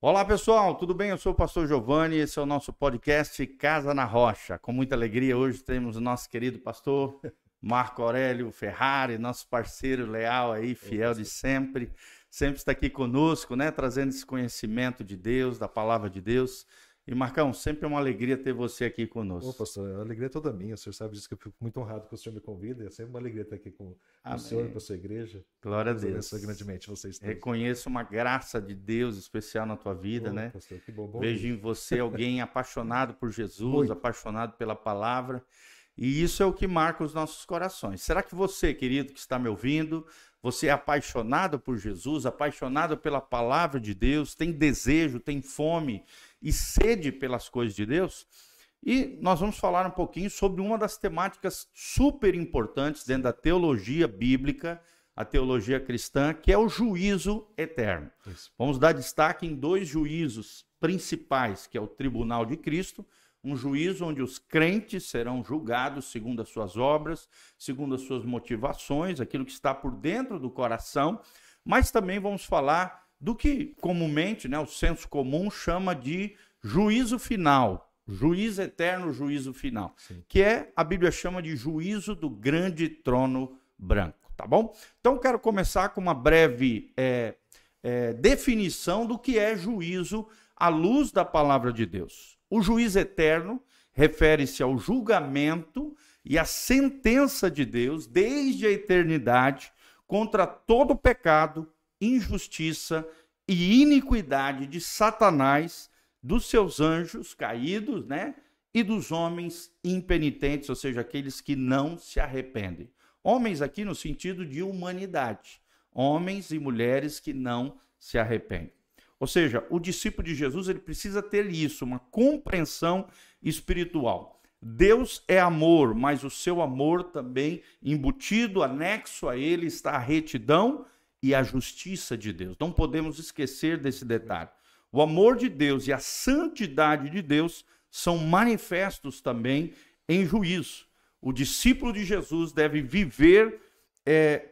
Olá pessoal, tudo bem? Eu sou o pastor Giovanni, esse é o nosso podcast Casa na Rocha. Com muita alegria hoje temos o nosso querido pastor Marco Aurélio Ferrari, nosso parceiro leal aí, fiel de sempre. Sempre está aqui conosco, né? Trazendo esse conhecimento de Deus, da palavra de Deus. E Marcão, sempre é uma alegria ter você aqui conosco. Ô, pastor, a alegria é toda minha. O senhor sabe disso que eu fico muito honrado que o senhor me convida. É sempre uma alegria estar aqui com o senhor, com a sua igreja. Glória a Deus. Abençoe grandemente vocês todos. Reconheço uma graça de Deus especial na tua vida, né? Pastor, que bom. Vejo em você alguém apaixonado por Jesus, Muito. apaixonado pela palavra. E isso é o que marca os nossos corações. Será que você, querido, que está me ouvindo, você é apaixonado por Jesus, apaixonado pela palavra de Deus, tem desejo, tem fome e sede pelas coisas de Deus? E nós vamos falar um pouquinho sobre uma das temáticas super importantes dentro da teologia bíblica, a teologia cristã, que é o juízo eterno. Isso. Vamos dar destaque em dois juízos principais, que é o tribunal de Cristo, um juízo onde os crentes serão julgados segundo as suas obras, segundo as suas motivações, aquilo que está por dentro do coração, mas também vamos falar do que comumente, né, o senso comum chama de juízo final, juízo eterno, juízo final, Sim. que a Bíblia chama de juízo do grande trono branco, tá bom? Então quero começar com uma breve definição do que é juízo à luz da palavra de Deus. O juízo eterno refere-se ao julgamento e à sentença de Deus desde a eternidade contra todo pecado, injustiça e iniquidade de Satanás, dos seus anjos caídos, né? E dos homens impenitentes, ou seja, aqueles que não se arrependem. Homens aqui no sentido de humanidade. Homens e mulheres que não se arrependem. Ou seja, o discípulo de Jesus ele precisa ter isso, uma compreensão espiritual. Deus é amor, mas o seu amor também embutido, anexo a ele, está a retidão e a justiça de Deus. Não podemos esquecer desse detalhe. O amor de Deus e a santidade de Deus são manifestos também em juízo. O discípulo de Jesus deve viver,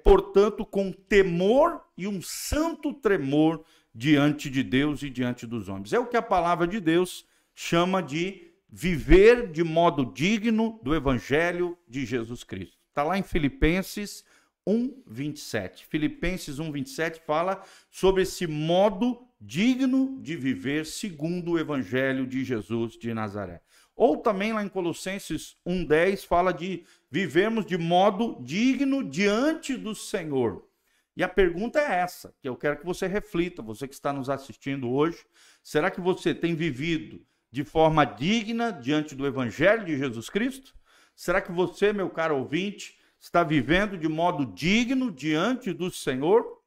portanto, com temor e um santo tremor diante de Deus e diante dos homens. É o que a palavra de Deus chama de viver de modo digno do evangelho de Jesus Cristo. Está lá em Filipenses 1:27. Filipenses 1:27 fala sobre esse modo digno de viver segundo o evangelho de Jesus de Nazaré. Ou também lá em Colossenses 1:10 fala de vivermos de modo digno diante do Senhor. E a pergunta é essa, que eu quero que você reflita, você que está nos assistindo hoje. Será que você tem vivido de forma digna diante do Evangelho de Jesus Cristo? Será que você, meu caro ouvinte, está vivendo de modo digno diante do Senhor?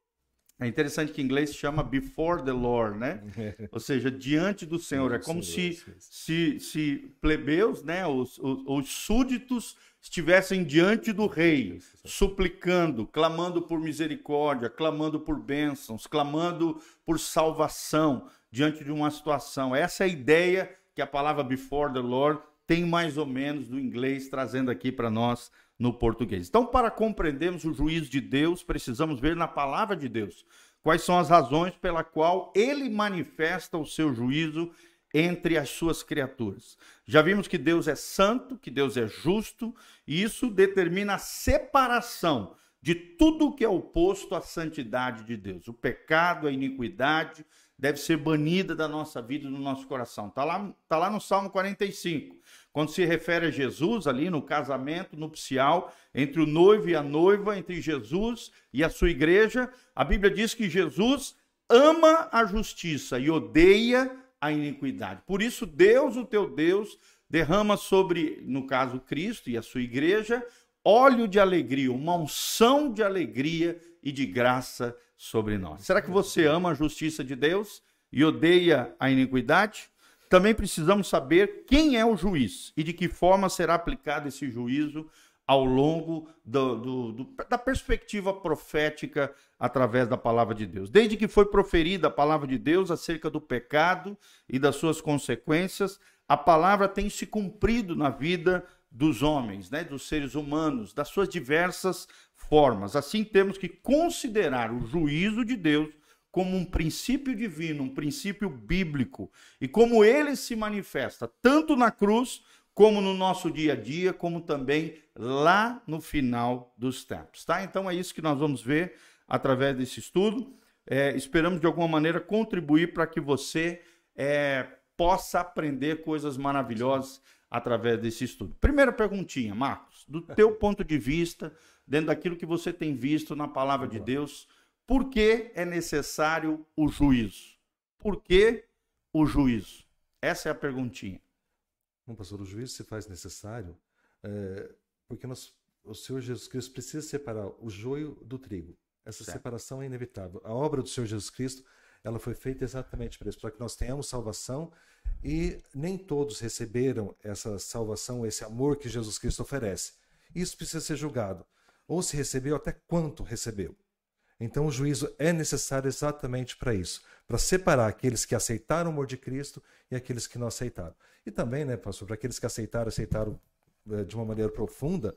É interessante que em inglês chama before the Lord, né? Ou seja, diante do Senhor. É como se plebeus, né, os súditos estivessem diante do rei, suplicando, clamando por misericórdia, clamando por bênçãos, clamando por salvação diante de uma situação. Essa é a ideia que a palavra before the Lord tem mais ou menos do inglês, trazendo aqui para nós no português. Então, para compreendermos o juízo de Deus, precisamos ver na palavra de Deus quais são as razões pela qual ele manifesta o seu juízo entre as suas criaturas. Já vimos que Deus é santo, que Deus é justo, e isso determina a separação de tudo que é oposto à santidade de Deus. O pecado, a iniquidade deve ser banida da nossa vida e do nosso coração. Está lá no Salmo 45, quando se refere a Jesus ali no casamento nupcial entre o noivo e a noiva, entre Jesus e a sua igreja, a Bíblia diz que Jesus ama a justiça e odeia a iniquidade. Por isso, Deus, o teu Deus, derrama sobre, no caso, Cristo e a sua igreja, óleo de alegria, uma unção de alegria e de graça sobre nós. Será que você ama a justiça de Deus e odeia a iniquidade? Também precisamos saber quem é o juiz e de que forma será aplicado esse juízo ao longo da perspectiva profética através da palavra de Deus. Desde que foi proferida a palavra de Deus acerca do pecado e das suas consequências, a palavra tem se cumprido na vida dos homens, né, dos seres humanos, das suas diversas formas. Assim, temos que considerar o juízo de Deus como um princípio divino, um princípio bíblico, e como ele se manifesta, tanto na cruz, como no nosso dia a dia, como também lá no final dos tempos, tá? Então é isso que nós vamos ver através desse estudo. Esperamos de alguma maneira contribuir para que você possa aprender coisas maravilhosas através desse estudo. Primeira perguntinha, Marcos, do teu ponto de vista, dentro daquilo que você tem visto na palavra de Deus, por que é necessário o juízo? Por que o juízo? Essa é a perguntinha. Bom, pastor, o juízo se faz necessário porque o Senhor Jesus Cristo precisa separar o joio do trigo. Essa separação é inevitável. A obra do Senhor Jesus Cristo, ela foi feita exatamente para isso, para que nós tenhamos salvação, e nem todos receberam essa salvação, esse amor que Jesus Cristo oferece. Isso precisa ser julgado. Ou se recebeu, até quanto recebeu. Então o juízo é necessário exatamente para isso, para separar aqueles que aceitaram o amor de Cristo e aqueles que não aceitaram. E também, né, pastor, para aqueles que aceitaram de uma maneira profunda,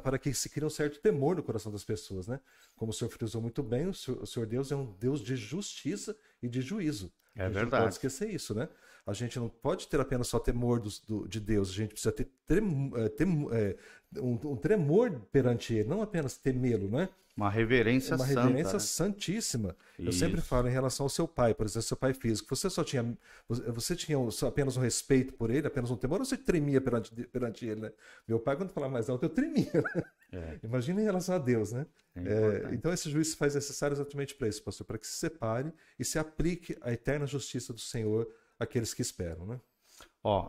para que se crie um certo temor no coração das pessoas, né? Como o senhor frisou muito bem, o senhor Deus é um Deus de justiça e de juízo. É a gente verdade. Não pode esquecer isso, né? A gente não pode ter apenas só temor de Deus, a gente precisa ter um tremor perante Ele, não apenas temê-lo, né? Uma reverência santa. Uma reverência santíssima. Isso. Eu sempre falo em relação ao seu pai, por exemplo, seu pai físico. Você tinha apenas um respeito por ele, apenas um temor, ou você tremia perante ele, né? Meu pai, quando falava mais alto, eu tremia. Né? Imagina em relação a Deus, né? Então esse juízo se faz necessário exatamente para isso, pastor, para que se separe e se aplique a eterna justiça do Senhor àqueles que esperam, né?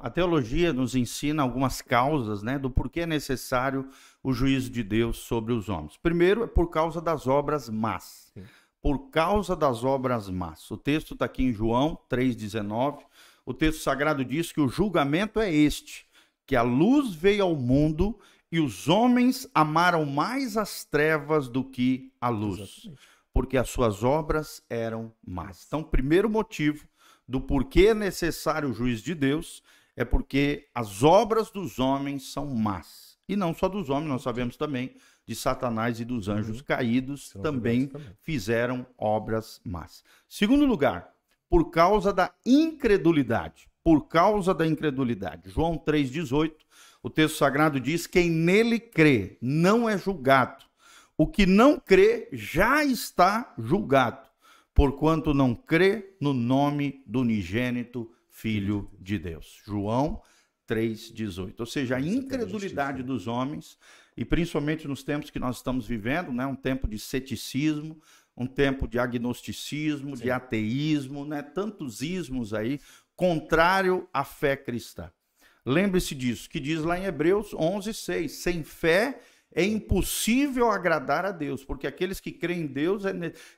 A teologia nos ensina algumas causas, né, do porquê é necessário o juízo de Deus sobre os homens. Primeiro, é por causa das obras más. Sim. Por causa das obras más. O texto está aqui em João 3,19. O texto sagrado diz que o julgamento é este, que a luz veio ao mundo e os homens amaram mais as trevas do que a luz, exatamente, porque as suas obras eram más. Então, primeiro motivo do porquê é necessário o juízo de Deus é porque as obras dos homens são más. E não só dos homens, nós sabemos também de Satanás e dos anjos caídos também fizeram obras más. Segundo lugar, por causa da incredulidade. Por causa da incredulidade. João 3,18, o texto sagrado diz: quem nele crê não é julgado. O que não crê já está julgado, porquanto não crê no nome do unigênito Filho de Deus. João 3,18. Ou seja, a incredulidade dos homens, e principalmente nos tempos que nós estamos vivendo, né, um tempo de ceticismo, um tempo de agnosticismo, de ateísmo, né, tantos ismos aí, contrário à fé cristã. Lembre-se disso, que diz lá em Hebreus 11:6, sem fé é impossível agradar a Deus, porque aqueles que creem em Deus,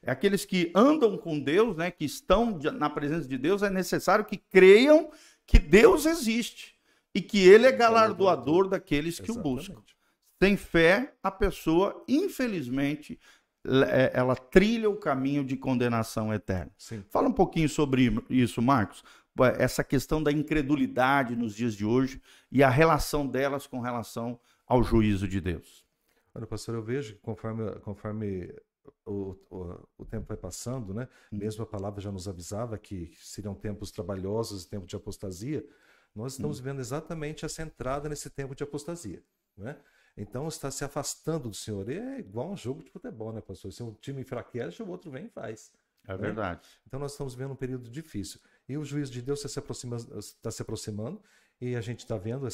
aqueles que andam com Deus, né, que estão na presença de Deus, é necessário que creiam que Deus existe e que Ele é galardoador daqueles que o buscam. Sem fé, a pessoa, infelizmente, ela trilha o caminho de condenação eterna. Sim. Fala um pouquinho sobre isso, Marcos. Essa questão da incredulidade nos dias de hoje e a relação delas com relação ao juízo de Deus. Olha, pastor, eu vejo que conforme o tempo vai passando, né? Mesmo a palavra já nos avisava que seriam tempos trabalhosos e tempos de apostasia, nós estamos vivendo exatamente essa entrada nesse tempo de apostasia, né? Então está se afastando do Senhor. E é igual um jogo de futebol, né, pastor? Se um time enfraquece, o outro vem e faz. É verdade. Então nós estamos vivendo um período difícil. E o juízo de Deus está se aproximando, e a gente está vendo,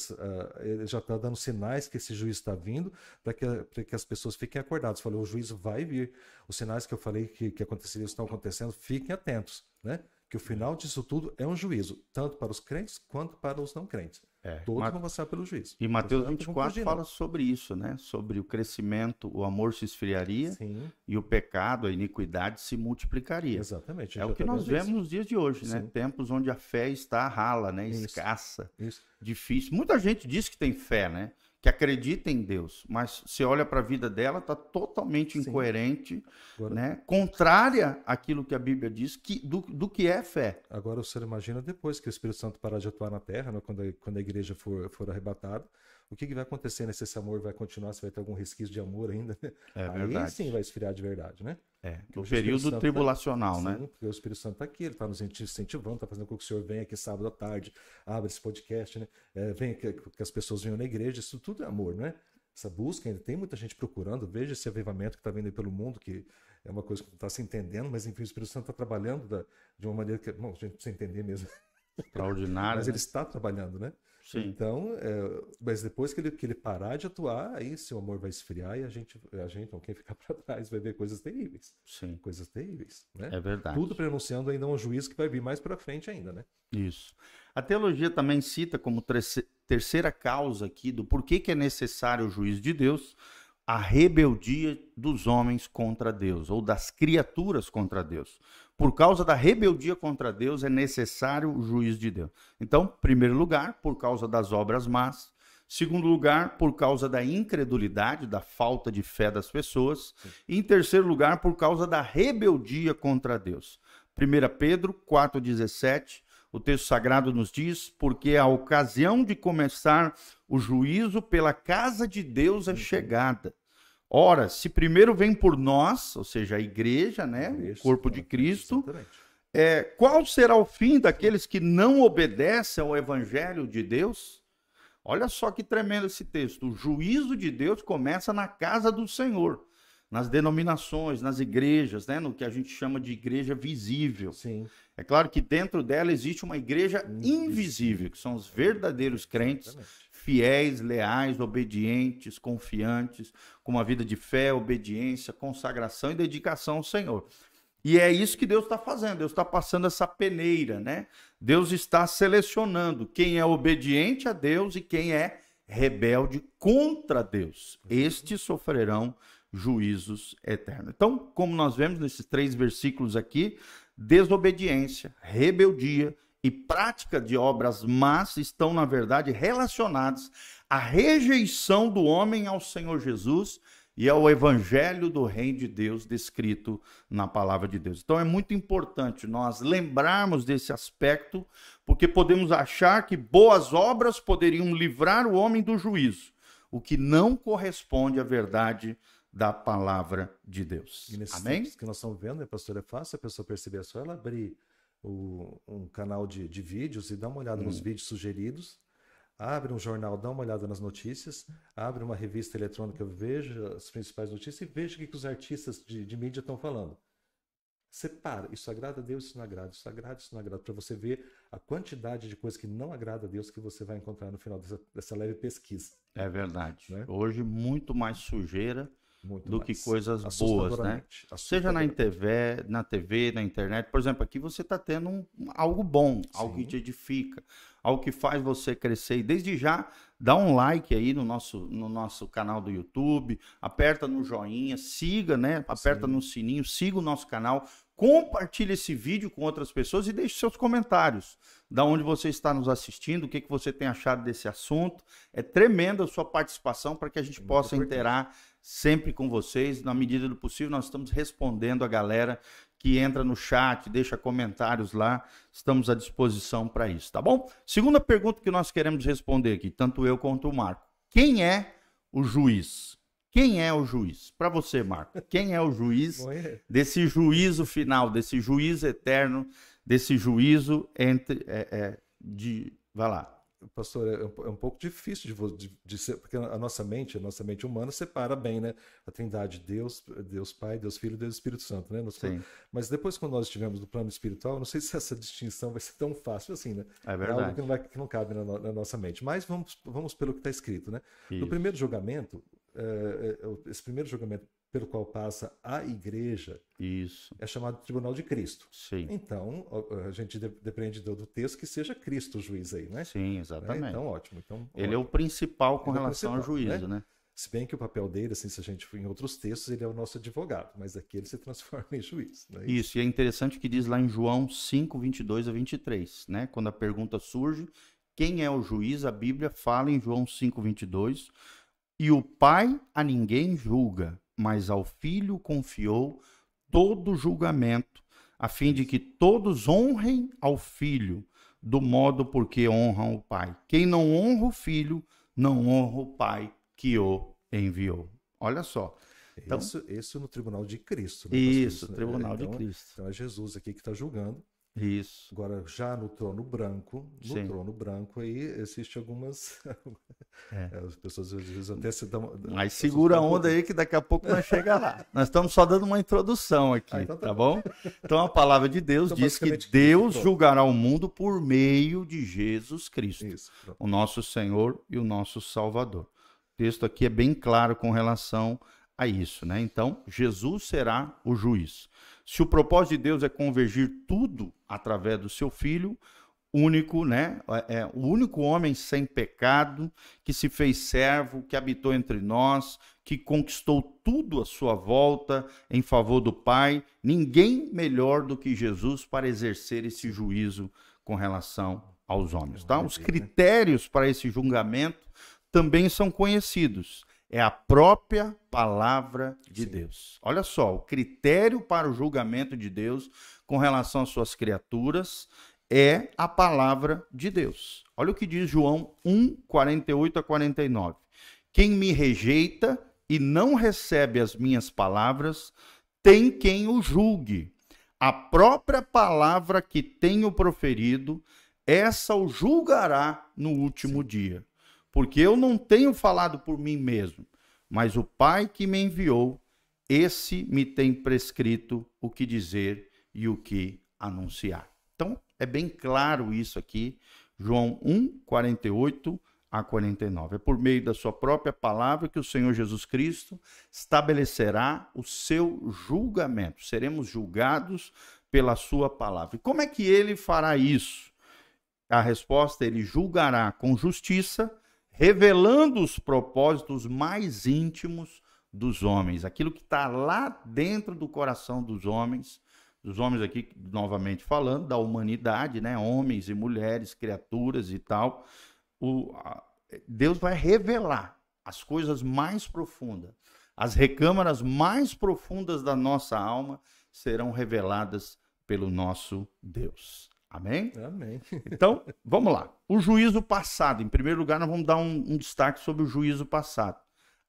ele já está dando sinais que esse juízo está vindo, para que as pessoas fiquem acordadas. Falei, o juízo vai vir. Os sinais que eu falei que aconteceriam estão acontecendo, fiquem atentos, né? Que o final disso tudo é um juízo, tanto para os crentes quanto para os não crentes. Todos vão passar pelo juízo. E Mateus 24 fala sobre isso, né? Sobre o crescimento, o amor se esfriaria. Sim. E o pecado, a iniquidade se multiplicaria. Exatamente. É o que nós vemos nos dias de hoje, né? Sim. Tempos onde a fé está rala, né? Escassa, difícil. Muita gente diz que tem fé, né? Que acredita em Deus, mas você olha para a vida dela, está totalmente incoerente, né? Contrária àquilo que a Bíblia diz do que é fé. Agora o senhor imagina depois que o Espírito Santo parar de atuar na terra, né? Quando a igreja for arrebatada, O que vai acontecer, né? Se esse amor vai continuar, se vai ter algum resquício de amor ainda, né? É Aí verdade. sim vai esfriar de verdade, né? O período tribulacional, tá, né? Sim, porque o Espírito Santo está aqui, ele está nos incentivando, está fazendo com que o Senhor venha aqui sábado à tarde, abra esse podcast, né? Venha que as pessoas venham na igreja, isso tudo é amor, né? Essa busca, ainda tem muita gente procurando, veja esse avivamento que está vindo aí pelo mundo, que é uma coisa que não está se entendendo, mas enfim, o Espírito Santo está trabalhando de uma maneira que, bom, a gente precisa entender mesmo. Extraordinário. Mas né? ele está trabalhando, né? Sim. Então, mas depois que ele parar de atuar, aí seu amor vai esfriar e a gente então, quem ficar para trás vai ver coisas terríveis. Sim. Coisas terríveis, né? É verdade. Tudo prenunciando ainda um juízo que vai vir mais para frente ainda, né? Isso. A teologia também cita como terceira causa aqui do porquê que é necessário o juízo de Deus, a rebeldia dos homens contra Deus, ou das criaturas contra Deus. Por causa da rebeldia contra Deus é necessário o juízo de Deus. Então, em primeiro lugar, por causa das obras más. Segundo lugar, por causa da incredulidade, da falta de fé das pessoas. E em terceiro lugar, por causa da rebeldia contra Deus. 1 Pedro 4,17, o texto sagrado nos diz, porque a ocasião de começar o juízo pela casa de Deus é chegada. Ora, se primeiro vem por nós, ou seja, a igreja, né, o corpo de Cristo, qual será o fim daqueles que não obedecem ao evangelho de Deus? Olha só que tremendo esse texto. O juízo de Deus começa na casa do Senhor, nas denominações, nas igrejas, né, no que a gente chama de igreja visível. Sim. É claro que dentro dela existe uma igreja invisível, que são os verdadeiros crentes, fiéis, leais, obedientes, confiantes, com uma vida de fé, obediência, consagração e dedicação ao Senhor. E é isso que Deus está fazendo, Deus está passando essa peneira, né? Deus está selecionando quem é obediente a Deus e quem é rebelde contra Deus. Estes sofrerão juízos eternos. Então, como nós vemos nesses 3 versículos aqui, desobediência, rebeldia e prática de obras más estão, na verdade, relacionados à rejeição do homem ao Senhor Jesus e ao evangelho do reino de Deus descrito na palavra de Deus. Então é muito importante nós lembrarmos desse aspecto, porque podemos achar que boas obras poderiam livrar o homem do juízo, o que não corresponde à verdade da palavra de Deus. E nesses Amém? tempos que nós estamos vendo, né, pastor, é fácil a pessoa perceber, é só ela abrir um canal de vídeos e dar uma olhada nos vídeos sugeridos, abre um jornal, dá uma olhada nas notícias, abre uma revista eletrônica, veja as principais notícias e veja o que os artistas de mídia estão falando. Separa, isso agrada a Deus, isso não agrada, isso agrada, isso não agrada, para você ver a quantidade de coisas que não agrada a Deus que você vai encontrar no final dessa leve pesquisa. É verdade. Né? Hoje, muito mais sujeira do que coisas boas, né? Seja na TV, na internet. Por exemplo, aqui você está tendo algo bom, algo que te edifica, algo que faz você crescer. E desde já, dá um like aí no nosso canal do YouTube, aperta no joinha, siga, né? Aperta no sininho, siga o nosso canal, compartilhe esse vídeo com outras pessoas e deixe seus comentários. Da onde você está nos assistindo, o que você tem achado desse assunto. É tremenda a sua participação para que a gente possa interar sempre com vocês. Na medida do possível, nós estamos respondendo a galera que entra no chat, deixa comentários lá. Estamos à disposição para isso, tá bom? Segunda pergunta que nós queremos responder aqui, tanto eu quanto o Marco. Quem é o juiz? Quem é o juiz? Para você, Marco, quem é o juiz desse juízo final, desse juízo eterno, desse juízo vai lá. Pastor, é um pouco difícil de ser, porque a nossa mente humana separa bem, né? A Trindade, Deus Pai, Deus Filho, Deus Espírito Santo, né? Mas depois, quando nós estivermos no plano espiritual, eu não sei se essa distinção vai ser tão fácil assim, né? É verdade. É algo que não cabe na nossa mente. Mas vamos pelo que está escrito, né? Isso. No primeiro julgamento, esse primeiro julgamento pelo qual passa a igreja, é chamado Tribunal de Cristo. Sim. Então, a gente depende do texto que seja Cristo o juiz aí, né? Sim, exatamente. Então, ótimo. Então, ele é o principal com relação ao juízo, né? Se bem que o papel dele, assim, se a gente for em outros textos, ele é o nosso advogado, mas aqui ele se transforma em juiz. Né? Isso, e é interessante que diz lá em João 5, 22 a 23, né? Quando a pergunta surge, quem é o juiz? A Bíblia fala em João 5, 22, e o Pai a ninguém julga, mas ao Filho confiou todo julgamento, a fim de que todos honrem ao Filho, do modo porque honram o Pai. Quem não honra o Filho, não honra o Pai que o enviou. Olha só. Então, isso no tribunal de Cristo. Né, isso, tribunal de Cristo. Então é Jesus aqui que está julgando. Isso. Agora, já no trono branco, aí existe algumas... As pessoas às vezes até se dão... Mas segura a onda aí que daqui a pouco nós chegamos lá. Nós estamos só dando uma introdução aqui, então tá bom? Então a palavra de Deus diz que Deus julgará o mundo por meio de Jesus Cristo, o nosso Senhor e o nosso Salvador. O texto aqui é bem claro com relação a isso, né? Então, Jesus será o juiz. Se o propósito de Deus é convergir tudo através do seu Filho único, né? O único homem sem pecado, que se fez servo, que habitou entre nós, que conquistou tudo à sua volta em favor do Pai, ninguém melhor do que Jesus para exercer esse juízo com relação aos homens, tá? Os critérios para esse julgamento também são conhecidos. É a própria palavra de Deus. Olha só, o critério para o julgamento de Deus com relação às suas criaturas é a palavra de Deus. Olha o que diz João 1, 48 a 49. Quem me rejeita e não recebe as minhas palavras, tem quem o julgue. A própria palavra que tenho proferido, essa o julgará no último dia. Porque eu não tenho falado por mim mesmo, mas o Pai que me enviou, esse me tem prescrito o que dizer e o que anunciar. Então, é bem claro isso aqui, João 1, 48 a 49. É por meio da sua própria palavra que o Senhor Jesus Cristo estabelecerá o seu julgamento. Seremos julgados pela sua palavra. E como é que ele fará isso? A resposta, ele julgará com justiça, revelando os propósitos mais íntimos dos homens, aquilo que está lá dentro do coração dos homens aqui, novamente falando, da humanidade, né? Homens e mulheres, criaturas e tal. Deus vai revelar as coisas mais profundas, as recâmaras mais profundas da nossa alma serão reveladas pelo nosso Deus. Amém? Amém. Então, vamos lá. O juízo passado. Em primeiro lugar, nós vamos dar um destaque sobre o juízo passado.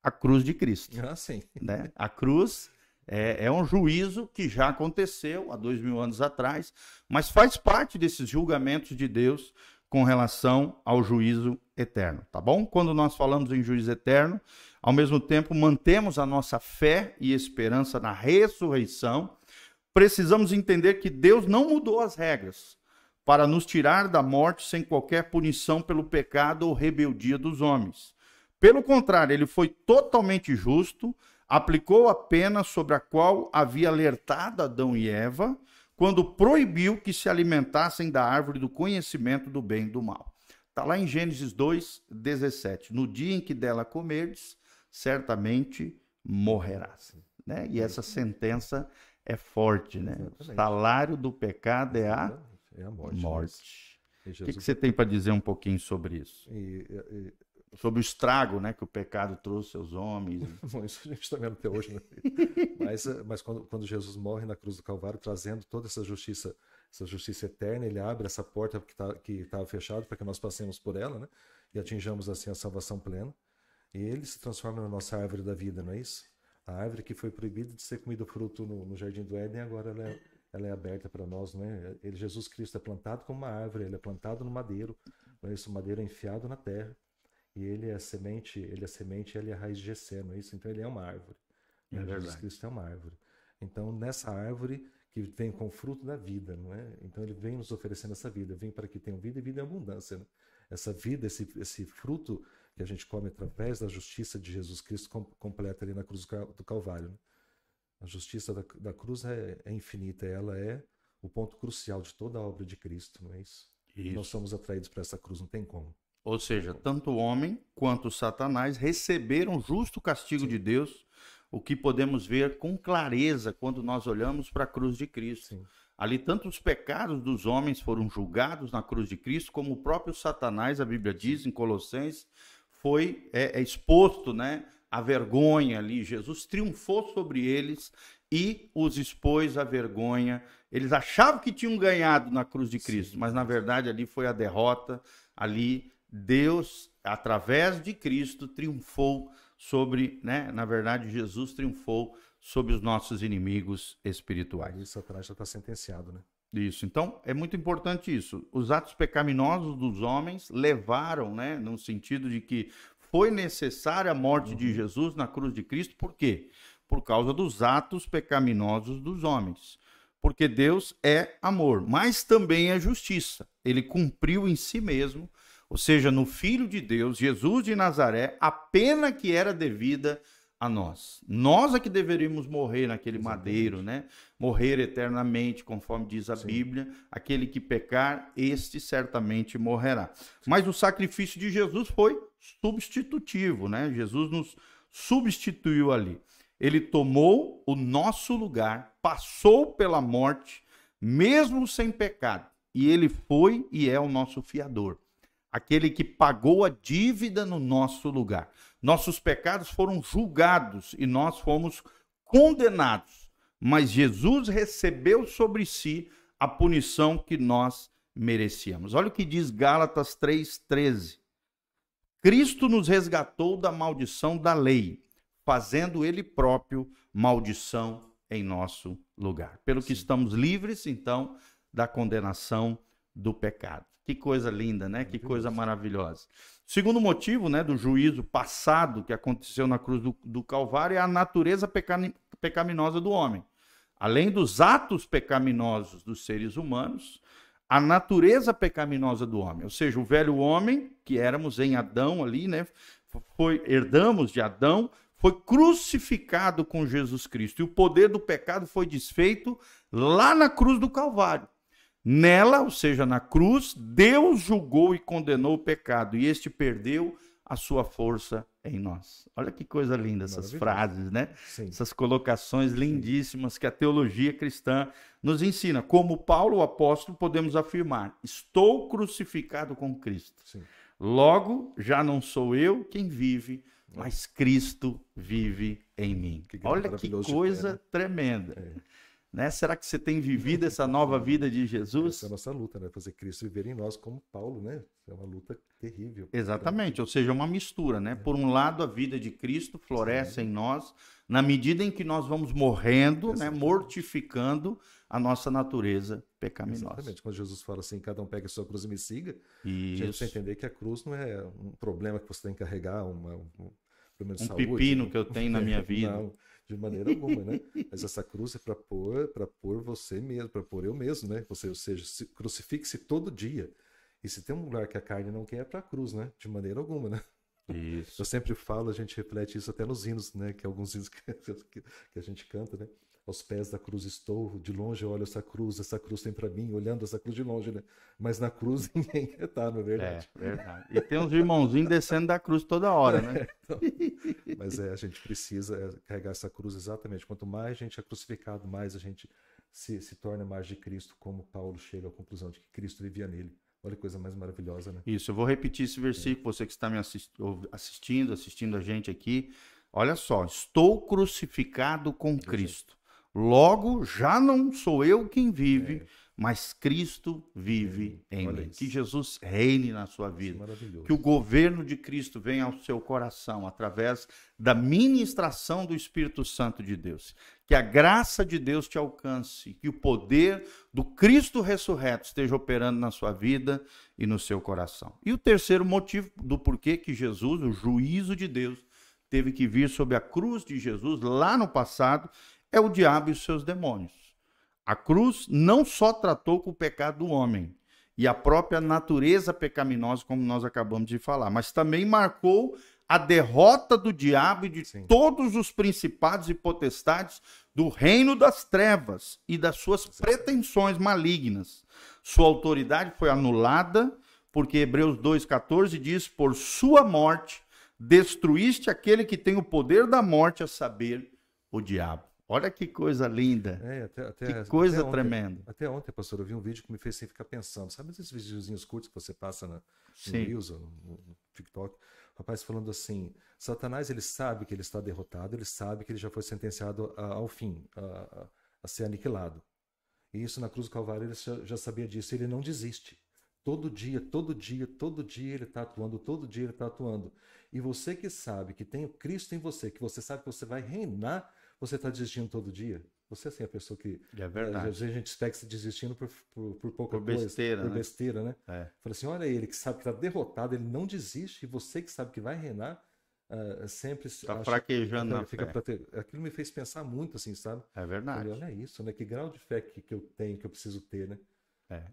A cruz de Cristo. Ah, sim. Né? A cruz é um juízo que já aconteceu há 2000 anos atrás, mas faz parte desses julgamentos de Deus com relação ao juízo eterno, tá bom? Quando nós falamos em juízo eterno, ao mesmo tempo mantemos a nossa fé e esperança na ressurreição, precisamos entender que Deus não mudou as regras para nos tirar da morte sem qualquer punição pelo pecado ou rebeldia dos homens. Pelo contrário, ele foi totalmente justo, aplicou a pena sobre a qual havia alertado Adão e Eva, quando proibiu que se alimentassem da árvore do conhecimento do bem e do mal. Está lá em Gênesis 2, 17. No dia em que dela comerdes, certamente morrerás. Né? E essa sentença é forte, né? O salário do pecado é a morte. O que você tem para dizer um pouquinho sobre isso? Sobre o estrago, né, que o pecado trouxe aos homens. Bom, isso a gente está vendo até hoje, né? Mas quando Jesus morre na cruz do Calvário, trazendo toda essa justiça eterna, ele abre essa porta que estava fechada para que nós passemos por ela, né? E atinjamos assim a salvação plena. E ele se transforma na nossa árvore da vida, não é isso? A árvore que foi proibida de ser comida fruto no Jardim do Éden, agora ela é aberta para nós, né? Jesus Cristo é plantado como uma árvore, ele é plantado no madeiro, não é isso? O madeiro é enfiado na terra. E ele é a semente, ele é a raiz de Jessé, não é isso? Então ele é uma árvore. Jesus Cristo é uma árvore. Então nessa árvore que vem com o fruto da vida, não é? Então ele vem nos oferecendo essa vida, vem para que tenham vida e vida em abundância, né? Essa vida, esse fruto que a gente come através da justiça de Jesus Cristo completa ali na cruz do Calvário, né? A justiça da cruz é infinita, ela é o ponto crucial de toda a obra de Cristo, não é isso? Nós somos atraídos para essa cruz, não tem como. Ou seja, tanto o homem quanto o Satanás receberam o justo castigo de Deus, o que podemos ver com clareza quando nós olhamos para a cruz de Cristo. Sim. Ali, tanto os pecados dos homens foram julgados na cruz de Cristo, como o próprio Satanás, a Bíblia diz em Colossenses, foi exposto, né, à vergonha ali. Jesus triunfou sobre eles e os expôs à vergonha. Eles achavam que tinham ganhado na cruz de Cristo, mas na verdade ali foi a derrota. Ali Deus através de Cristo, triunfou sobre, né? Na verdade, Jesus triunfou sobre os nossos inimigos espirituais. Aí Satanás já está sentenciado, né? Isso. Então, é muito importante isso. Os atos pecaminosos dos homens levaram, né? No sentido de que foi necessária a morte de Jesus na cruz de Cristo. Por quê? Por causa dos atos pecaminosos dos homens. Porque Deus é amor, mas também é justiça. Ele cumpriu em si mesmo, ou seja, no Filho de Deus, Jesus de Nazaré, a pena que era devida a nós. Nós é que deveríamos morrer naquele madeiro, né? Morrer eternamente, conforme diz a Bíblia. Aquele que pecar, este certamente morrerá. Mas o sacrifício de Jesus foi substitutivo, né? Jesus nos substituiu ali. Ele tomou o nosso lugar, passou pela morte, mesmo sem pecado. E ele foi e é o nosso fiador. Aquele que pagou a dívida no nosso lugar. Nossos pecados foram julgados e nós fomos condenados. Mas Jesus recebeu sobre si a punição que nós merecíamos. Olha o que diz Gálatas 3,13. Cristo nos resgatou da maldição da lei, fazendo ele próprio maldição em nosso lugar. Pelo que estamos livres, então, da condenação do pecado. Que coisa linda, né? Que coisa maravilhosa. Segundo motivo, né, do juízo passado que aconteceu na cruz do Calvário é a natureza pecaminosa do homem. Além dos atos pecaminosos dos seres humanos, a natureza pecaminosa do homem, ou seja, o velho homem, que éramos em Adão ali, né, herdamos de Adão, foi crucificado com Jesus Cristo. E o poder do pecado foi desfeito lá na cruz do Calvário. Nela, ou seja, na cruz, Deus julgou e condenou o pecado, e este perdeu a sua força em nós. Olha que coisa linda essas frases, né? Sim. Essas colocações lindíssimas que a teologia cristã nos ensina. Como Paulo, o apóstolo, podemos afirmar: estou crucificado com Cristo. Sim. Logo, já não sou eu quem vive, mas Cristo vive em mim. Olha que coisa tremenda. Né? Será que você tem vivido essa nova vida de Jesus? Essa é a nossa luta, né? Fazer Cristo viver em nós como Paulo, né? É uma luta terrível. Exatamente, ou seja, uma mistura, né? Por um lado, a vida de Cristo floresce em nós, na medida em que nós vamos morrendo, né? Mortificando a nossa natureza pecaminosa. Exatamente, quando Jesus fala assim, cada um pega a sua cruz e me siga, a gente precisa entender que a cruz não é um problema que você tem que carregar, um pepino que eu tenho na minha vida. Não, de maneira alguma, né? Mas essa cruz é para pôr você mesmo, para pôr eu mesmo, né? Ou seja, crucifique-se todo dia. E se tem um lugar que a carne não quer, é para a cruz, né? De maneira alguma, né? Isso. Eu sempre falo, a gente reflete isso até nos hinos, né? Que alguns hinos que a gente canta, né? Aos pés da cruz estou, de longe eu olho essa cruz tem para mim, olhando essa cruz de longe, né? Mas na cruz ninguém quer estar, não é verdade? É, verdade. E tem uns irmãozinhos descendo da cruz toda hora, né? Então, mas a gente precisa carregar essa cruz exatamente. Quanto mais a gente é crucificado, mais a gente se torna mais de Cristo, como Paulo chega à conclusão de que Cristo vivia nele. Olha que coisa mais maravilhosa, né? Isso, eu vou repetir esse versículo, você que está me assistindo a gente aqui. Olha só, estou crucificado com Cristo. Logo, já não sou eu quem vive, mas Cristo vive em mim. Que Jesus reine na sua vida. Que o governo de Cristo venha ao seu coração através da ministração do Espírito Santo de Deus. Que a graça de Deus te alcance. Que o poder do Cristo ressurreto esteja operando na sua vida e no seu coração. E o terceiro motivo do porquê que Jesus, o juízo de Deus, teve que vir sobre a cruz de Jesus lá no passado, é o diabo e os seus demônios. A cruz não só tratou com o pecado do homem e a própria natureza pecaminosa, como nós acabamos de falar, mas também marcou a derrota do diabo e de todos os principados e potestades do reino das trevas e das suas pretensões malignas. Sua autoridade foi anulada, porque Hebreus 2,14 diz: por sua morte destruíste aquele que tem o poder da morte, a saber, o diabo. Olha que coisa linda. Que coisa tremenda. Até ontem, pastor, eu vi um vídeo que me fez ficar pensando. Sabe esses videozinhos curtos que você passa no Reels, no TikTok? O rapaz falando assim, Satanás, ele sabe que ele está derrotado, ele sabe que ele já foi sentenciado ao fim, a ser aniquilado. E isso na cruz do Calvário ele já sabia disso, ele não desiste. Todo dia, todo dia, todo dia ele está atuando, todo dia ele está atuando. E você que sabe que tem o Cristo em você, que você sabe que você vai reinar, você está desistindo todo dia? Você assim, é a pessoa que... É verdade. Às vezes a gente espera que se desistindo por pouca Por coisa. besteira, por né? besteira, né? É. Fala assim, olha ele que sabe que está derrotado, ele não desiste, e você que sabe que vai reinar, sempre... Está fraquejando na fé. Aquilo me fez pensar muito, assim, sabe? É verdade. Falei, olha isso, né? Que grau de fé que eu tenho, que eu preciso ter, né?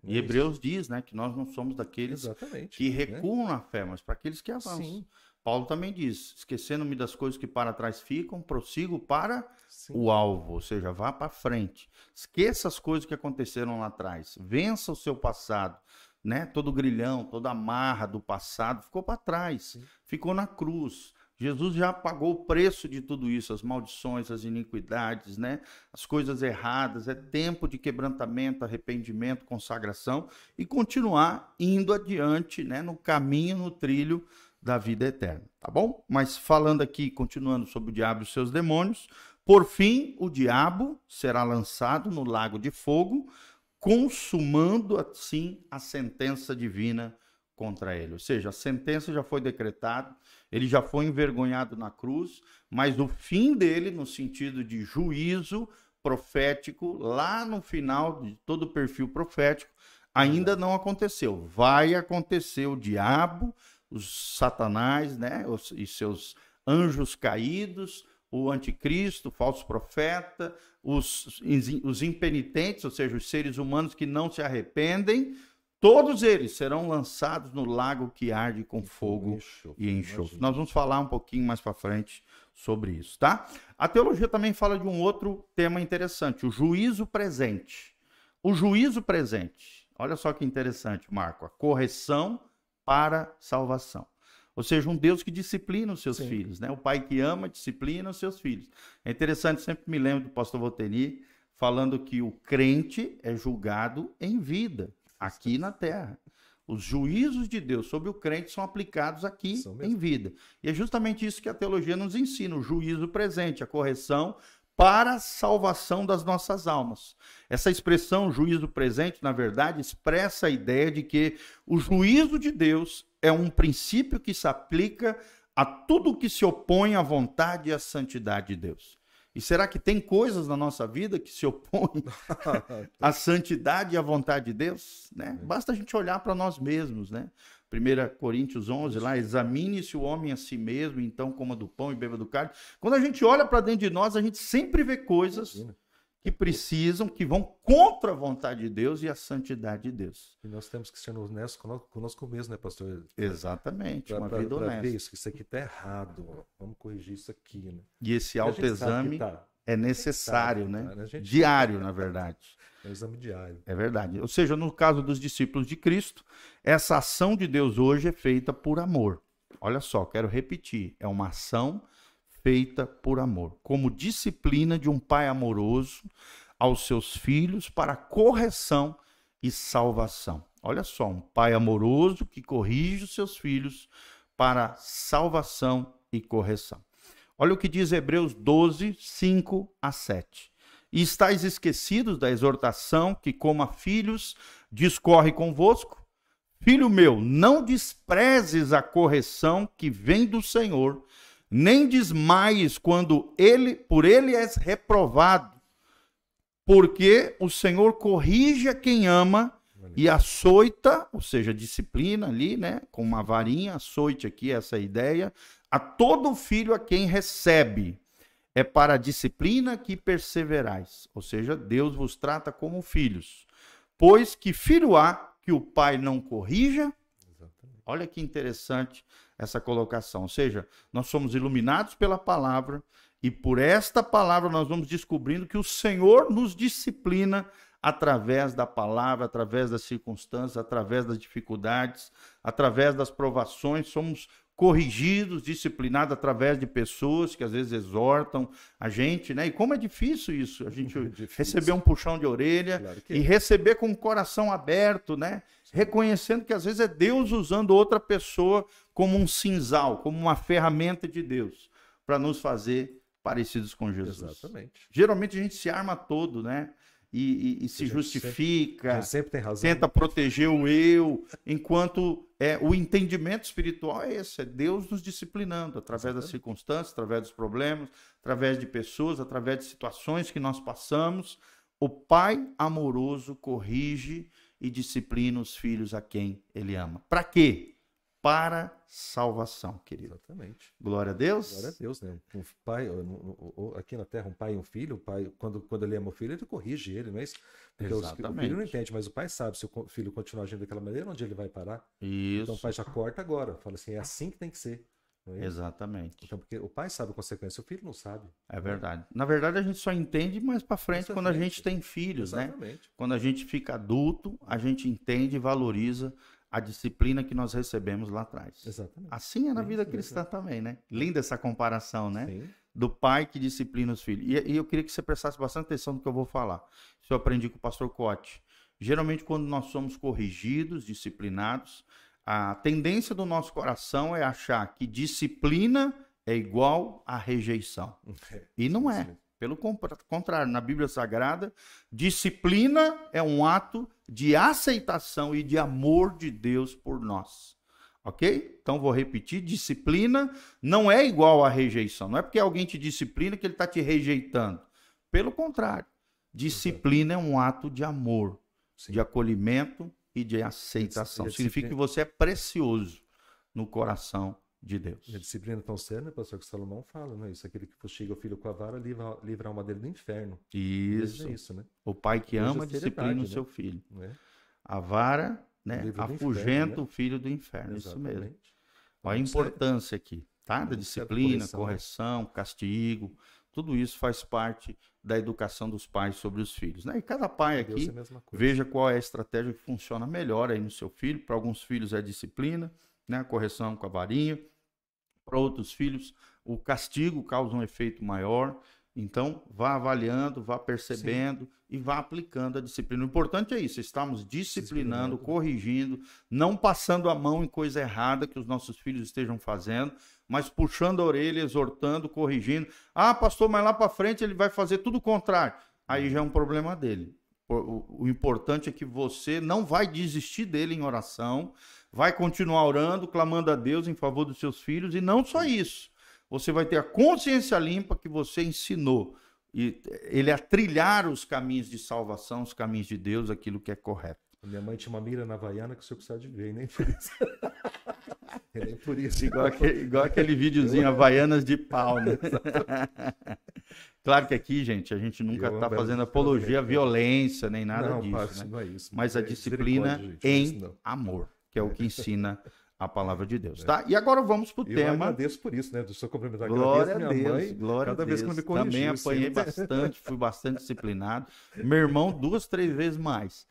E Hebreus diz, né, que nós não somos daqueles Exatamente, que recuam na fé, mas para aqueles que avançam. Sim. Paulo também diz, esquecendo-me das coisas que para trás ficam, prossigo para Sim. o alvo, ou seja, vá para frente. Esqueça as coisas que aconteceram lá atrás, vença o seu passado, né? Todo grilhão, toda amarra do passado ficou para trás, Sim. ficou na cruz. Jesus já pagou o preço de tudo isso, as maldições, as iniquidades, né? As coisas erradas. É tempo de quebrantamento, arrependimento, consagração e continuar indo adiante, né? No caminho, no trilho da vida eterna, tá bom? Mas falando aqui, continuando sobre o diabo e os seus demônios, por fim, o diabo será lançado no lago de fogo, consumando assim a sentença divina contra ele. Ou seja, a sentença já foi decretada, ele já foi envergonhado na cruz, mas o fim dele, no sentido de juízo profético, lá no final de todo o perfil profético, ainda não aconteceu. Vai acontecer. O diabo, os satanás, né, e seus anjos caídos, o anticristo, o falso profeta, os impenitentes, ou seja, os seres humanos que não se arrependem, todos eles serão lançados no lago que arde com fogo e enxofre. Nós vamos falar um pouquinho mais para frente sobre isso, tá? A teologia também fala de um outro tema interessante, o juízo presente. O juízo presente. Olha só que interessante, Marco. A correção para salvação. Ou seja, um Deus que disciplina os seus filhos, né? O pai que ama, disciplina os seus filhos. É interessante, sempre me lembro do pastor Volteni falando que o crente é julgado em vida, aqui na terra. Os juízos de Deus sobre o crente são aplicados aqui em vida. E é justamente isso que a teologia nos ensina, o juízo presente, a correção para a salvação das nossas almas. Essa expressão juízo presente, na verdade, expressa a ideia de que o juízo de Deus é um princípio que se aplica a tudo que se opõe à vontade e à santidade de Deus. E será que tem coisas na nossa vida que se opõem à santidade e à vontade de Deus? Né? Basta a gente olhar para nós mesmos, né? 1 Coríntios 11, lá, examine-se o homem a si mesmo, então coma do pão e beba do cálice. Quando a gente olha para dentro de nós, a gente sempre vê coisas que precisam, que vão contra a vontade de Deus e a santidade de Deus. E nós temos que ser honestos conosco mesmo, né, pastor? Exatamente, uma vida honesta. Ver isso aqui está errado, vamos corrigir isso aqui, né? E esse autoexame é necessário, né? Diário, na verdade. É um exame diário. É verdade. Ou seja, no caso dos discípulos de Cristo, essa ação de Deus hoje é feita por amor. Olha só, quero repetir, é uma ação feita por amor, como disciplina de um pai amoroso aos seus filhos para correção e salvação. Olha só, um pai amoroso que corrige os seus filhos para salvação e correção. Olha o que diz Hebreus 12, 5 a 7. E estáis esquecidos da exortação que, como a filhos, discorre convosco? Filho meu, não desprezes a correção que vem do Senhor, nem desmaies quando por ele és reprovado, porque o Senhor corrige a quem ama e açoita, ou seja, disciplina ali, né, com uma varinha, açoite aqui, essa é a ideia, a todo filho a quem recebe. É para a disciplina que perseverais, ou seja, Deus vos trata como filhos. Pois que filho há que o pai não corrija? Exatamente. Olha que interessante essa colocação. Ou seja, nós somos iluminados pela palavra e por esta palavra nós vamos descobrindo que o Senhor nos disciplina através da palavra, através das circunstâncias, através das dificuldades, através das provações. Somos corrigidos, disciplinados através de pessoas que às vezes exortam a gente, né? E como é difícil isso, a gente receber um puxão de orelha, claro e receber com o coração aberto, né? Reconhecendo que às vezes é Deus usando outra pessoa como um cinzal, como uma ferramenta de Deus, para nos fazer parecidos com Jesus. Exatamente. Geralmente a gente se arma todo, né? e se justifica, sempre tem razão, tenta proteger o eu, enquanto o entendimento espiritual é esse, é Deus nos disciplinando através das circunstâncias, através dos problemas, através de pessoas, através de situações que nós passamos. O Pai amoroso corrige e disciplina os filhos a quem Ele ama. Para quê? Para salvação, querido. Exatamente. Glória a Deus. Glória a Deus, né? Um pai, aqui na Terra, um pai e um filho, o pai, quando ele ama o filho, ele corrige ele, não é isso? Porque o filho não entende, mas o pai sabe se o filho continuar agindo daquela maneira, onde ele vai parar. Isso. Então o pai já corta agora, fala assim, é assim que tem que ser. Não é? Exatamente. Então, porque o pai sabe a consequência, o filho não sabe. É verdade. Na verdade, a gente só entende mais para frente quando a gente tem filhos, Exatamente. né? Quando a gente fica adulto, a gente entende e valoriza a disciplina que nós recebemos lá atrás. Exatamente. Assim é na vida cristã também, né? Linda essa comparação, né? Sim. Do pai que disciplina os filhos. E eu queria que você prestasse bastante atenção no que eu vou falar. Isso eu aprendi com o pastor Cote. Geralmente, quando nós somos corrigidos, disciplinados, a tendência do nosso coração é achar que disciplina é igual a rejeição. E não é. Pelo contrário, na Bíblia Sagrada, disciplina é um ato de aceitação e de amor de Deus por nós. Ok? Então vou repetir, disciplina não é igual a rejeição. Não é porque alguém te disciplina que ele está te rejeitando. Pelo contrário, disciplina é um ato de amor, de acolhimento e de aceitação. Significa que você é precioso no coração de Deus. E a disciplina tão séria, né, pastor, que Salomão fala, né? Isso, aquele que fustiga o filho com a vara, livra a alma dele do inferno. Isso. É isso, né? O pai que ama disciplina o seu filho. Né? A vara, né, afugenta o filho do inferno. Exatamente. Isso mesmo. Olha a importância aqui, tá? Da disciplina, correção, castigo. Tudo isso faz parte da educação dos pais sobre os filhos, né? E cada pai aqui veja qual é a estratégia que funciona melhor aí no seu filho. Para alguns filhos é a disciplina, né? A correção com a varinha. Para outros filhos, o castigo causa um efeito maior. Então, vá avaliando, vá percebendo e vá aplicando a disciplina. O importante é isso, estamos disciplinando, corrigindo, não passando a mão em coisa errada que os nossos filhos estejam fazendo, mas puxando a orelha, exortando, corrigindo. Ah, pastor, mas lá para frente ele vai fazer tudo o contrário. Aí já é um problema dele. O importante é que você não vai desistir dele em oração, vai continuar orando, clamando a Deus em favor dos seus filhos, e não só isso. Você vai ter a consciência limpa que você ensinou ele a trilhar os caminhos de salvação, os caminhos de Deus, aquilo que é correto. Minha mãe tinha uma mira na Havaiana que o senhor precisava de ver, nem por isso. Nem por isso. Igual aquele videozinho, Havaianas de pau, né? Claro que aqui, gente, a gente nunca está fazendo apologia à violência, nem nada disso. Né? Não é isso. Mas a disciplina em amor, que é o que ensina a palavra de Deus, tá? E agora vamos pro tema. Eu agradeço por isso, né? Do seu complementar. Glória a Deus, mãe, glória a Deus. Vez que ela me corrigiu, também apanhei bastante, fui bastante disciplinado. Meu irmão 2, 3 vezes mais.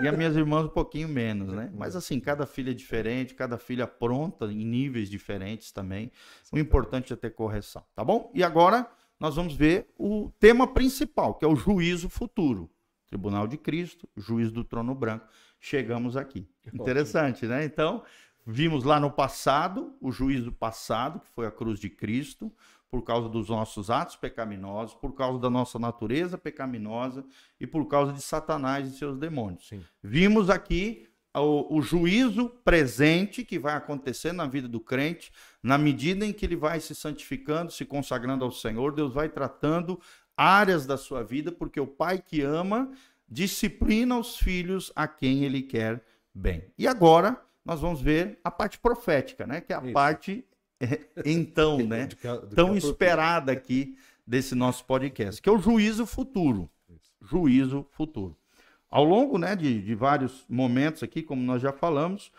E as minhas irmãs um pouquinho menos, né? Mas assim, cada filha é diferente, cada filha pronta em níveis diferentes também. O importante é ter correção, tá bom? E agora nós vamos ver o tema principal, que é o juízo futuro. Tribunal de Cristo, juiz do trono branco. Chegamos aqui. Interessante, né? Então, vimos lá no passado, o juízo passado, que foi a cruz de Cristo, por causa dos nossos atos pecaminosos, por causa da nossa natureza pecaminosa e por causa de Satanás e seus demônios. Sim. Vimos aqui o juízo presente que vai acontecer na vida do crente, na medida em que ele vai se santificando, se consagrando ao Senhor, Deus vai tratando áreas da sua vida, porque o pai que ama disciplina os filhos a quem ele quer bem. E agora nós vamos ver a parte profética, né? Que é a parte, então, né? Tão esperada aqui desse nosso podcast, que é o juízo futuro. Juízo futuro. Ao longo, né, de vários momentos aqui, como nós já falamos,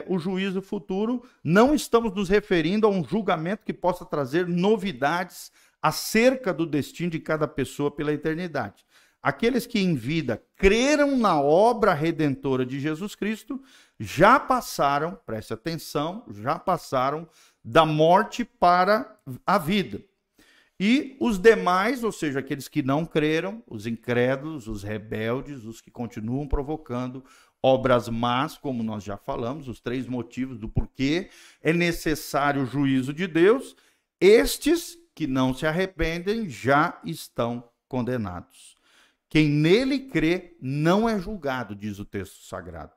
o juízo futuro, não estamos nos referindo a um julgamento que possa trazer novidades acerca do destino de cada pessoa pela eternidade. Aqueles que em vida creram na obra redentora de Jesus Cristo já passaram, preste atenção, já passaram da morte para a vida. E os demais, ou seja, aqueles que não creram, os incrédulos, os rebeldes, os que continuam provocando obras más, como nós já falamos, os 3 motivos do porquê é necessário o juízo de Deus, estes que não se arrependem já estão condenados. Quem nele crê não é julgado, diz o texto sagrado.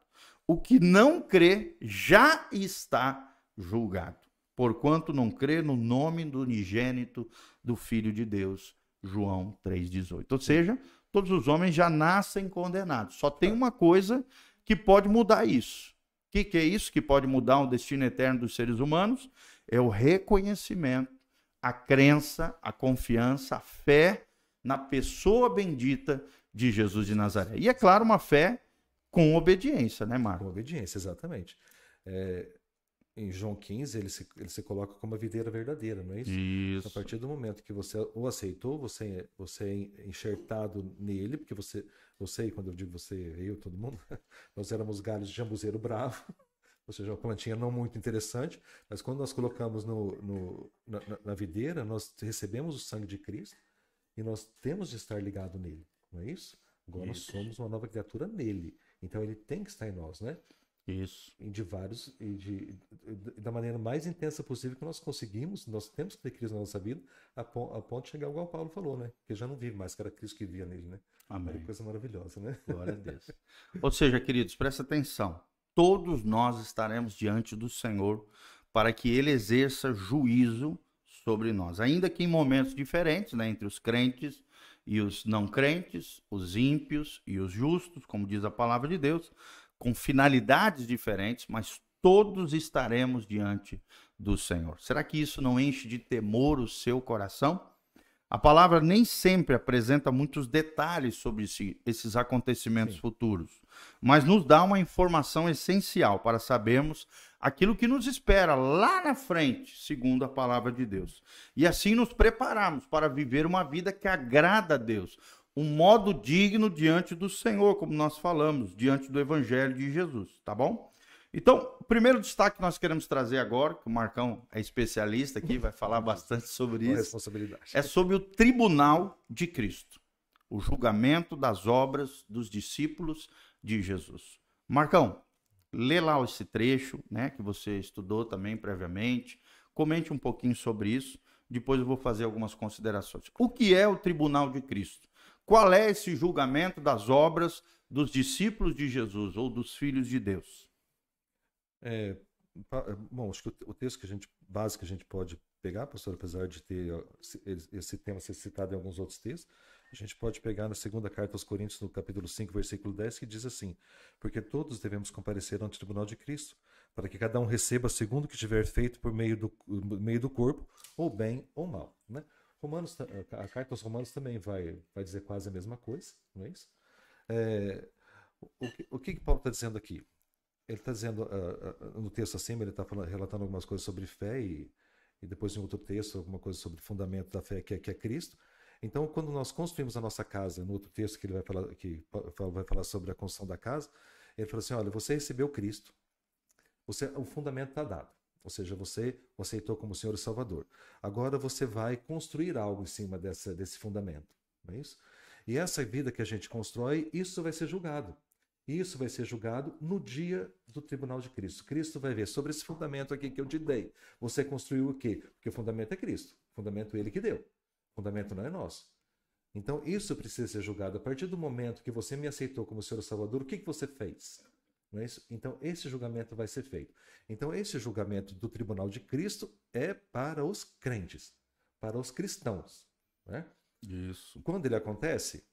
O que não crê já está julgado, porquanto não crê no nome do unigênito do Filho de Deus, João 3,18. Ou seja, todos os homens já nascem condenados. Só tem uma coisa que pode mudar isso. O que é isso que pode mudar o destino eterno dos seres humanos? É o reconhecimento, a crença, a confiança, a fé na pessoa bendita de Jesus de Nazaré. E é claro, uma fé com obediência, né, Marco? Com obediência, exatamente. Em João 15, ele se coloca como a videira verdadeira, não é isso? Isso. A partir do momento que você o aceitou, você é enxertado nele, porque você, e quando eu digo você, eu, todo mundo, nós éramos galhos de jambuzeiro bravo, ou seja, uma plantinha não muito interessante, mas quando nós colocamos na videira, nós recebemos o sangue de Cristo e nós temos de estar ligado nele, não é isso? Agora nós somos uma nova criatura nele, então ele tem que estar em nós, né? Isso. Da maneira mais intensa possível que nós conseguimos, nós temos que ter Cristo na nossa vida, a ponto de chegar igual o Paulo falou, né? Que já não vive mais, que era Cristo que vivia nele, né? Amém. É coisa maravilhosa, né? Glória a Deus. Ou seja, queridos, presta atenção. Todos nós estaremos diante do Senhor para que Ele exerça juízo sobre nós. Ainda que em momentos diferentes, né? Entre os crentes e os não crentes, os ímpios e os justos, como diz a palavra de Deus, com finalidades diferentes, mas todos estaremos diante do Senhor. Será que isso não enche de temor o seu coração? A palavra nem sempre apresenta muitos detalhes sobre esses acontecimentos futuros, mas nos dá uma informação essencial para sabermos aquilo que nos espera lá na frente, segundo a palavra de Deus. E assim nos prepararmos para viver uma vida que agrada a Deus, um modo digno diante do Senhor, como nós falamos, diante do Evangelho de Jesus, tá bom? Então, o primeiro destaque que nós queremos trazer agora, que o Marcão é especialista aqui, vai falar bastante sobre isso, responsabilidade. É sobre o tribunal de Cristo, o julgamento das obras dos discípulos de Jesus. Marcão, lê lá esse trecho, né, que você estudou também previamente, comente um pouquinho sobre isso, depois eu vou fazer algumas considerações. O que é o tribunal de Cristo? Qual é esse julgamento das obras dos discípulos de Jesus ou dos filhos de Deus? Bom, acho que o texto básico que a gente pode pegar, pastor, apesar de ter esse tema ser citado em alguns outros textos, a gente pode pegar na segunda carta aos Coríntios, no capítulo 5, versículo 10, que diz assim: porque todos devemos comparecer ante o tribunal de Cristo, para que cada um receba segundo o que tiver feito por meio do corpo, ou bem ou mal, né? A carta aos Romanos também vai dizer quase a mesma coisa, não é isso? O que Paulo está dizendo aqui? Ele está dizendo, no texto acima, ele está relatando algumas coisas sobre fé e depois em outro texto, alguma coisa sobre o fundamento da fé, que é Cristo. Então, quando nós construímos a nossa casa, no outro texto que ele vai falar sobre a construção da casa, ele fala assim, olha, você recebeu Cristo, o fundamento está dado. Ou seja, você o aceitou como Senhor e Salvador. Agora você vai construir algo em cima desse fundamento. Não é isso? E essa vida que a gente constrói, isso vai ser julgado. Isso vai ser julgado no dia do tribunal de Cristo. Cristo vai ver sobre esse fundamento aqui que eu te dei. Você construiu o quê? Porque o fundamento é Cristo. O fundamento é Ele que deu. O fundamento não é nosso. Então isso precisa ser julgado. A partir do momento que você me aceitou como Senhor e Salvador, o que você fez? Não é isso? Então, esse julgamento vai ser feito. Então, esse julgamento do tribunal de Cristo é para os crentes, para os cristãos. Né? Isso. Quando ele acontece,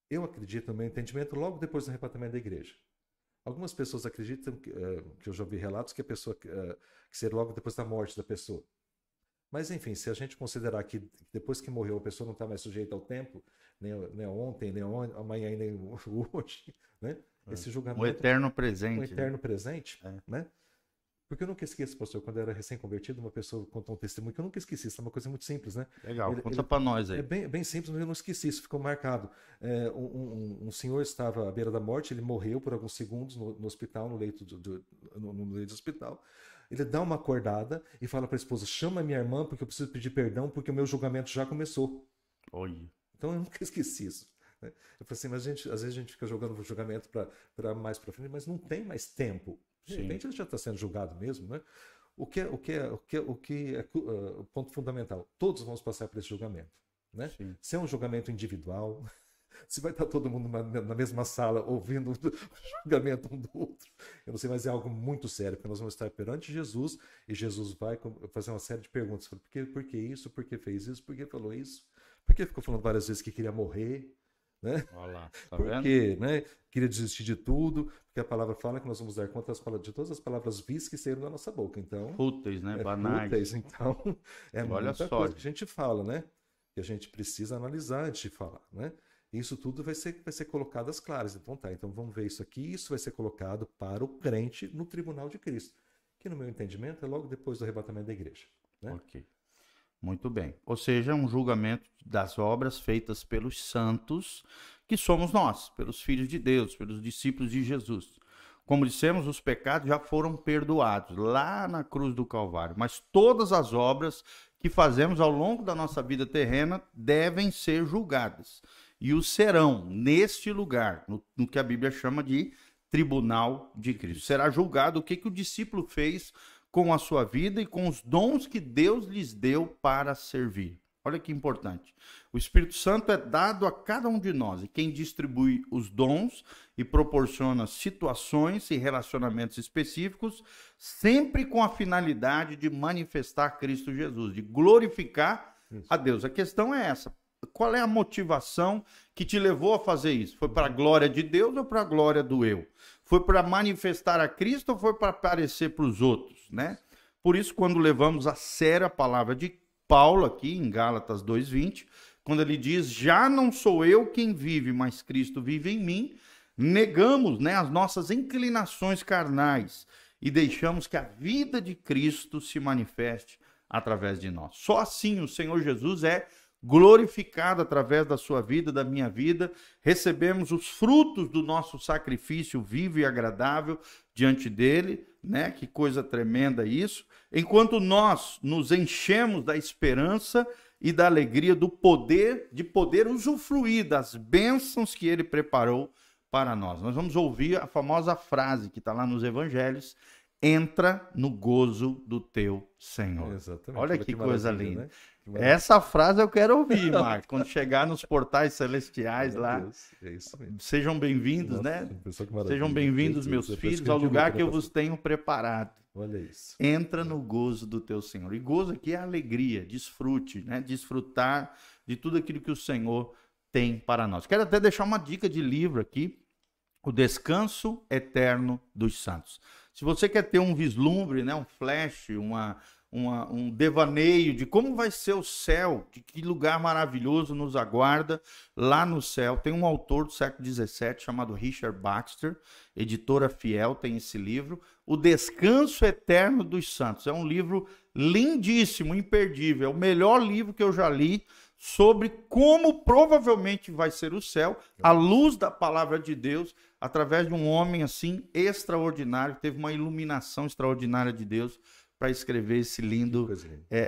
eu acredito no meu entendimento logo depois do arrebatamento da igreja. Algumas pessoas acreditam, que eu já ouvi relatos, que a pessoa que seria logo depois da morte da pessoa. Mas, enfim, se a gente considerar que depois que morreu a pessoa não está mais sujeita ao tempo, nem ontem, nem amanhã, nem hoje, né? Esse julgamento, o eterno presente. Um eterno presente, né? Porque eu nunca esqueço, pastor, quando eu era recém-convertido, uma pessoa contou um testemunho que eu nunca esqueci. Isso é uma coisa muito simples, né? Legal, conta para nós aí. É bem simples, mas eu não esqueci, isso ficou marcado. Um senhor estava à beira da morte, ele morreu por alguns segundos no hospital, no leito do hospital. Ele dá uma acordada e fala para a esposa, chama minha irmã porque eu preciso pedir perdão porque o meu julgamento já começou. Oi. Então eu nunca esqueci isso. Eu falei assim, mas às vezes a gente fica jogando o julgamento para mais para frente, mas não tem mais tempo. De repente ele já está sendo julgado mesmo, né? O que é o ponto fundamental? Todos vamos passar por esse julgamento, né? Se é um julgamento individual, Se vai estar todo mundo na mesma sala ouvindo o julgamento um do outro, eu não sei, mas é algo muito sério, porque nós vamos estar perante Jesus e Jesus vai fazer uma série de perguntas. Por que isso? Por que fez isso? Por que falou isso? Por que ficou falando várias vezes que queria morrer? Né? Olha lá, tá Por vendo? quê? Né? Queria desistir de tudo, porque a palavra fala que nós vamos dar conta de todas as palavras vis que saíram da nossa boca. Então, Fúteis, né? Banais. fúteis, então é Olha muita só. coisa que a gente fala, né? Que a gente precisa analisar antes de falar, né? Isso tudo vai ser colocado às claras. Então tá, então vamos ver isso aqui. Isso vai ser colocado para o crente no tribunal de Cristo, que no meu entendimento é logo depois do arrebatamento da igreja. Né? Ok. Muito bem. Ou seja, um julgamento das obras feitas pelos santos, que somos nós, pelos filhos de Deus, pelos discípulos de Jesus. Como dissemos, os pecados já foram perdoados lá na cruz do Calvário, mas todas as obras que fazemos ao longo da nossa vida terrena devem ser julgadas. E o serão neste lugar, no que a Bíblia chama de tribunal de Cristo. Será julgado o que o discípulo fez com a sua vida e com os dons que Deus lhes deu para servir. Olha que importante. O Espírito Santo é dado a cada um de nós, e quem distribui os dons e proporciona situações e relacionamentos específicos, sempre com a finalidade de manifestar Cristo Jesus, de glorificar a Deus. A questão é essa. Qual é a motivação que te levou a fazer isso? Foi para a glória de Deus ou para a glória do eu? Foi para manifestar a Cristo ou foi para aparecer para os outros, né? Por isso, quando levamos a sério a palavra de Paulo aqui em Gálatas 2:20, quando ele diz: já não sou eu quem vive, mas Cristo vive em mim, negamos, né, as nossas inclinações carnais e deixamos que a vida de Cristo se manifeste através de nós. Só assim o Senhor Jesus é glorificado através da sua vida, da minha vida, recebemos os frutos do nosso sacrifício vivo e agradável diante dele, né? Que coisa tremenda isso. Enquanto nós nos enchemos da esperança e da alegria de poder usufruir das bênçãos que ele preparou para nós. Nós vamos ouvir a famosa frase que está lá nos evangelhos: entra no gozo do teu Senhor. Exatamente. Olha que coisa linda. Né? Essa frase eu quero ouvir, Marcos, quando chegar nos portais celestiais lá. Deus, é isso mesmo. Sejam bem-vindos, Nossa, né? que Sejam bem-vindos, meus filhos, ao lugar que eu vos tenho preparado. Olha isso. Entra no gozo do teu Senhor. E gozo aqui é alegria, desfrute, né? Desfrutar de tudo aquilo que o Senhor tem para nós. Quero até deixar uma dica de livro aqui: O Descanso Eterno dos Santos. Se você quer ter um vislumbre, né, um flash, um devaneio de como vai ser o céu, de que lugar maravilhoso nos aguarda lá no céu, tem um autor do século XVII chamado Richard Baxter, editora Fiel, tem esse livro, O Descanso Eterno dos Santos. É um livro lindíssimo, imperdível, é o melhor livro que eu já li sobre como provavelmente vai ser o céu, à luz da palavra de Deus, através de um homem assim extraordinário, que teve uma iluminação extraordinária de Deus para escrever esse lindo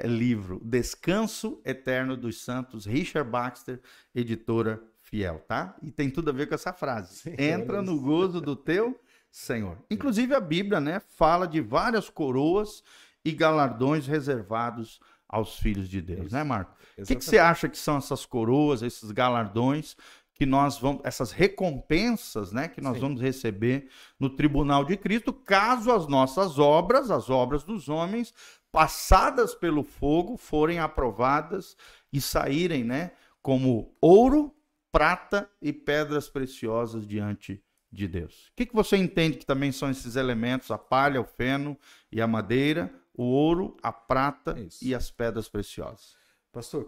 livro, Descanso Eterno dos Santos, Richard Baxter, editora Fiel, tá? E tem tudo a ver com essa frase. Sim, entra no gozo do teu Senhor. Inclusive a Bíblia, né, fala de várias coroas e galardões reservados aos filhos de Deus, né, Marco? O que você acha que são essas coroas, esses galardões que nós vamos, essas recompensas, né, que nós vamos receber no tribunal de Cristo, caso as nossas obras, as obras dos homens, passadas pelo fogo, forem aprovadas e saírem, né, como ouro, prata e pedras preciosas diante de Deus? O que você entende que também são esses elementos, a palha, o feno e a madeira, o ouro, a prata e as pedras preciosas? Pastor,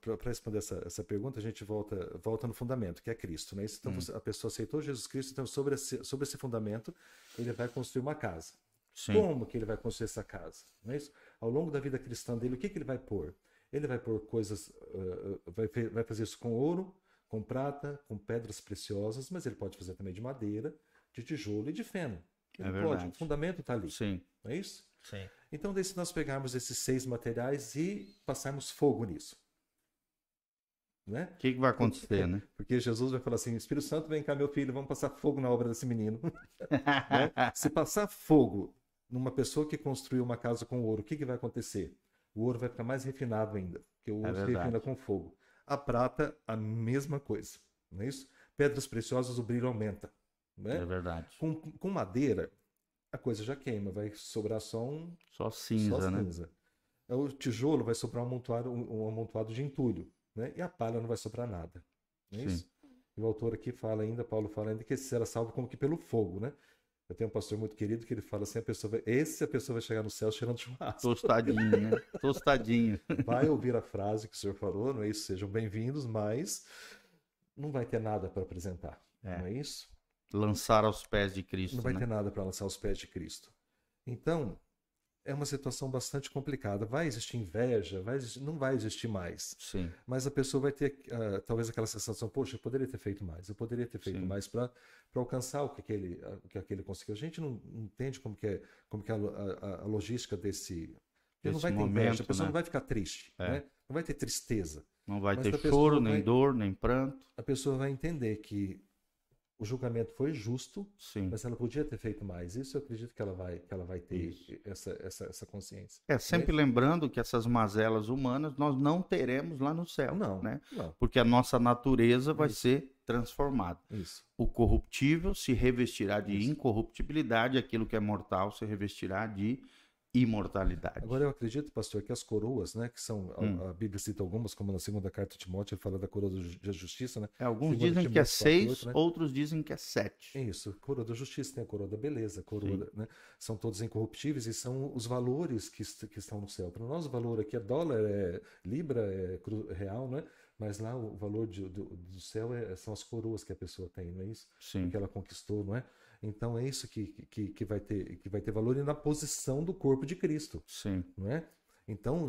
para responder essa pergunta, a gente volta no fundamento, que é Cristo, né? Então, a pessoa aceitou Jesus Cristo, então sobre esse fundamento, ele vai construir uma casa. Sim. Como que ele vai construir essa casa? Não é isso? Ao longo da vida cristã dele, o que ele vai pôr? Ele vai pôr coisas, vai fazer isso com ouro, com prata, com pedras preciosas, mas ele pode fazer também de madeira, de tijolo e de feno. Ele pode, o fundamento está ali. Sim. Não é isso? Sim. Então, se nós pegarmos esses 6 materiais e passarmos fogo nisso, né? O que vai acontecer, né? Porque Jesus vai falar assim: Espírito Santo, vem cá, meu filho, vamos passar fogo na obra desse menino. Né? Se passar fogo numa pessoa que construiu uma casa com ouro, o que vai acontecer? O ouro vai ficar mais refinado ainda, porque o ouro se refina com fogo. A prata, a mesma coisa. não é isso? Pedras preciosas, o brilho aumenta. Né? É verdade. Com madeira, a coisa já queima, vai sobrar Só cinza, né? O tijolo vai sobrar um amontoado de entulho, né? E a palha não vai sobrar nada. Não é isso? E o autor aqui fala ainda, Paulo fala ainda, que esse será salvo como que pelo fogo, né? Eu tenho um pastor muito querido que ele fala assim, a pessoa vai chegar no céu cheirando churrasco. Tostadinho, né? Tostadinho. Vai ouvir a frase que o senhor falou, não é isso? Sejam bem-vindos, mas não vai ter nada para apresentar, não é isso? Lançar aos pés de Cristo. Não vai ter nada para lançar aos pés de Cristo. Então, é uma situação bastante complicada. Vai existir inveja, não vai existir mais. Sim. Mas a pessoa vai ter, talvez, aquela sensação, poxa, eu poderia ter feito mais, eu poderia ter feito mais para alcançar o que aquele conseguiu. A gente não entende como que é a logística desse não vai ter momento, inveja, a pessoa né? não vai ficar triste, né? Não vai ter tristeza. Não vai ter choro, nem dor, nem pranto. A pessoa vai entender que o julgamento foi justo, mas ela podia ter feito mais. Isso eu acredito que ela vai ter essa consciência. Sempre lembrando que essas mazelas humanas nós não teremos lá no céu. Não, né? não. Porque a nossa natureza vai ser transformada. Isso. O corruptível se revestirá de incorruptibilidade, aquilo que é mortal se revestirá de imortalidade. Agora eu acredito, pastor, que as coroas, né, que são, a Bíblia cita algumas, como na segunda carta de Timóteo, ele fala da coroa da justiça, né? Alguns dizem que é 6, né? Outros dizem que é 7. Isso, coroa da justiça, tem a coroa da beleza, né? São todos incorruptíveis e são os valores que estão no céu. Para nós o valor aqui é dólar, é libra, é real, né? Mas lá o valor do céu são as coroas que a pessoa tem, não é isso? Sim. Que ela conquistou, não é? Então é isso que vai ter valor e na posição do corpo de Cristo. Sim. Não é? Então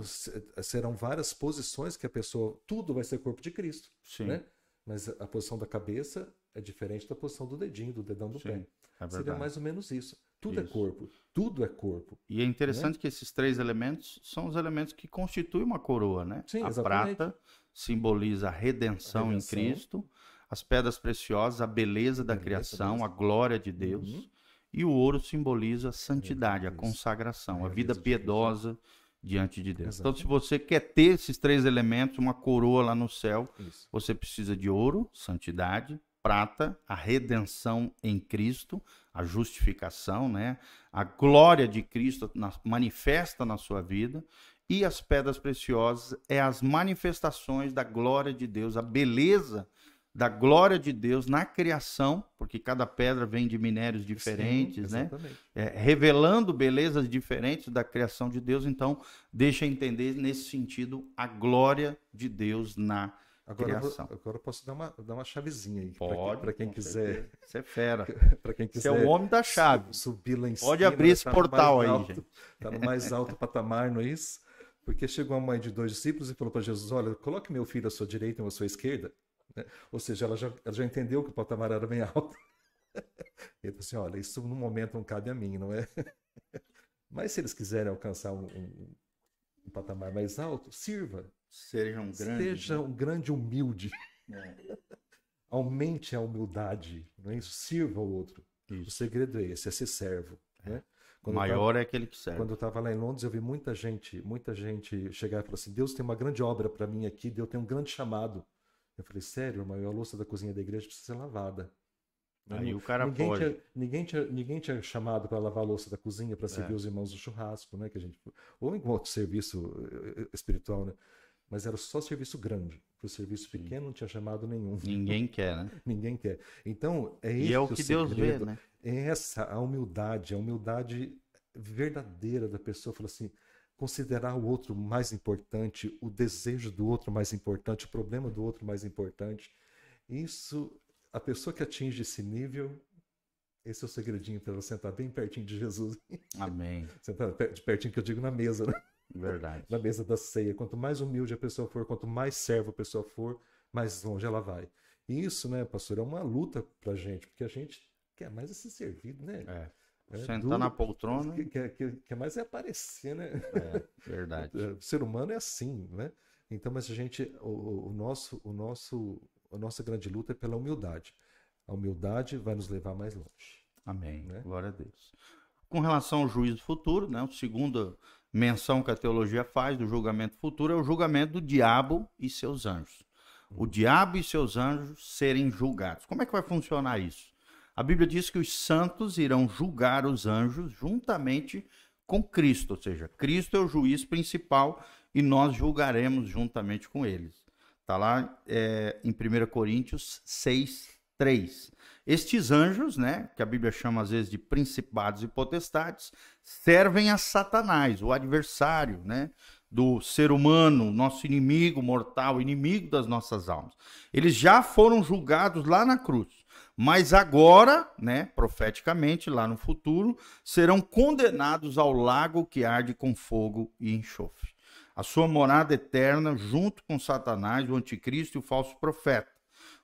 serão várias posições que a pessoa, tudo vai ser corpo de Cristo. Sim. Né? Mas a posição da cabeça é diferente da posição do dedinho, do dedão do pé. Seria mais ou menos isso. Tudo é corpo. Tudo é corpo. E é interessante que esses 3 elementos são os elementos que constituem uma coroa, né? Sim, a exatamente. prata simboliza a redenção em Cristo. As pedras preciosas, a beleza da criação, a glória de Deus. E o ouro simboliza a santidade, a consagração, a vida piedosa diante de Deus. Então, se você quer ter esses 3 elementos, uma coroa lá no céu, você precisa de ouro, santidade, prata, a redenção em Cristo, a justificação, né? A glória de Cristo manifesta na sua vida. E as pedras preciosas é as manifestações da glória de Deus, a beleza da glória de Deus na criação, porque cada pedra vem de minérios diferentes, né? Revelando belezas diferentes da criação de Deus. Então, deixa entender nesse sentido a glória de Deus na criação. Agora eu posso dar uma chavezinha aí. Pode, para quem quiser. Você é fera. Para quem quiser. Você é o homem da chave. Subir lá em cima. Pode abrir esse portal aí, gente. Está no mais alto patamar, não é isso? Porque chegou a mãe de 2 discípulos e falou para Jesus: olha, coloque meu filho à sua direita e à sua esquerda. Ou seja, ela já entendeu que o patamar era bem alto. Ele falou assim: olha, isso no momento não cabe a mim, não é? Mas se eles quiserem alcançar um patamar mais alto, sirva. Seja um grande humilde. Aumente a humildade, não é isso? Sirva o outro. Isso. O segredo é esse, é ser servo. Né? Maior é aquele que serve. Quando eu estava lá em Londres, eu vi muita gente chegar e falar assim: Deus tem uma grande obra para mim aqui, Deus tem um grande chamado. Eu falei: sério, irmão? A louça da cozinha da igreja precisa ser lavada. Aí o cara pode. Ninguém tinha chamado para lavar a louça da cozinha, para servir os irmãos do churrasco, né? Ou em outro serviço espiritual, né? Mas era só serviço grande. Para o serviço pequeno não tinha chamado nenhum. Ninguém quer, né? Ninguém quer. Então, e é o que Deus vê, né? A humildade verdadeira da pessoa. Fala assim: considerar o outro mais importante, o desejo do outro mais importante, o problema do outro mais importante. Isso, a pessoa que atinge esse nível, esse é o segredinho para ela sentar bem pertinho de Jesus. Amém. Sentar pertinho, que eu digo, na mesa, né? Verdade. Na mesa da ceia. Quanto mais humilde a pessoa for, quanto mais servo a pessoa for, mais longe ela vai. E isso, né, pastor, é uma luta pra gente, porque a gente quer mais ser servido, né? Sentar na poltrona. Quer mais é aparecer, né? Verdade. O ser humano é assim, né? Então, mas a gente, a nossa grande luta é pela humildade. A humildade vai nos levar mais longe. Amém. Né? Glória a Deus. Com relação ao juízo futuro, né, a segunda menção que a teologia faz do julgamento futuro é o julgamento do diabo e seus anjos. o diabo e seus anjos serem julgados. Como é que vai funcionar isso? A Bíblia diz que os santos irão julgar os anjos juntamente com Cristo, ou seja, Cristo é o juiz principal e nós julgaremos juntamente com eles. Está lá em 1 Coríntios 6:3. Estes anjos, né, que a Bíblia chama às vezes de principados e potestades, servem a Satanás, o adversário, né, do ser humano, nosso inimigo mortal, inimigo das nossas almas. Eles já foram julgados lá na cruz, mas agora, né, profeticamente, lá no futuro, serão condenados ao lago que arde com fogo e enxofre. A sua morada eterna junto com Satanás, o anticristo e o falso profeta.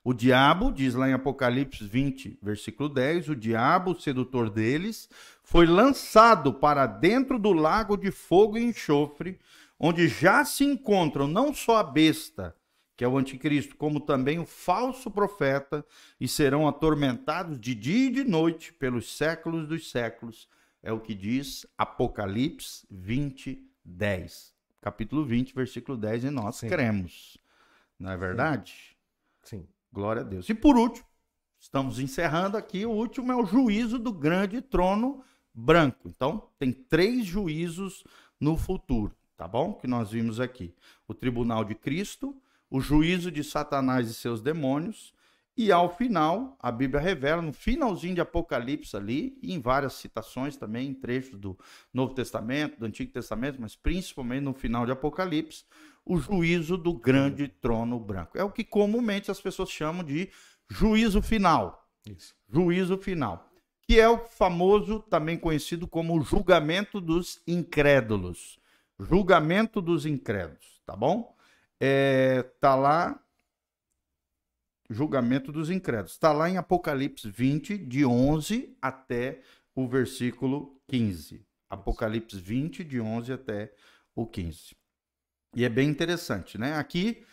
O diabo, diz lá em Apocalipse 20, versículo 10, o diabo, o sedutor deles, foi lançado para dentro do lago de fogo e enxofre, onde já se encontram não só a besta, que é o anticristo, como também o falso profeta, e serão atormentados de dia e de noite pelos séculos dos séculos. É o que diz Apocalipse 20, 10. Capítulo 20, versículo 10, e nós cremos. Não é verdade? Sim. Glória a Deus. E por último, estamos encerrando aqui, o último é o juízo do grande trono branco. Então, tem 3 juízos no futuro, tá bom? Que nós vimos aqui. O tribunal de Cristo, o juízo de Satanás e seus demônios, e ao final, a Bíblia revela, no finalzinho de Apocalipse ali, e em várias citações também, em trechos do Novo Testamento, do Antigo Testamento, mas principalmente no final de Apocalipse, o juízo do grande trono branco. É o que comumente as pessoas chamam de juízo final. Isso. Juízo final. Que é o famoso, também conhecido como julgamento dos incrédulos. Julgamento dos incrédulos, tá bom? Tá lá, julgamento dos incrédulos. Está lá em Apocalipse 20, de 11 até o versículo 15. Apocalipse 20, de 11 até o 15. E é bem interessante, né? Aqui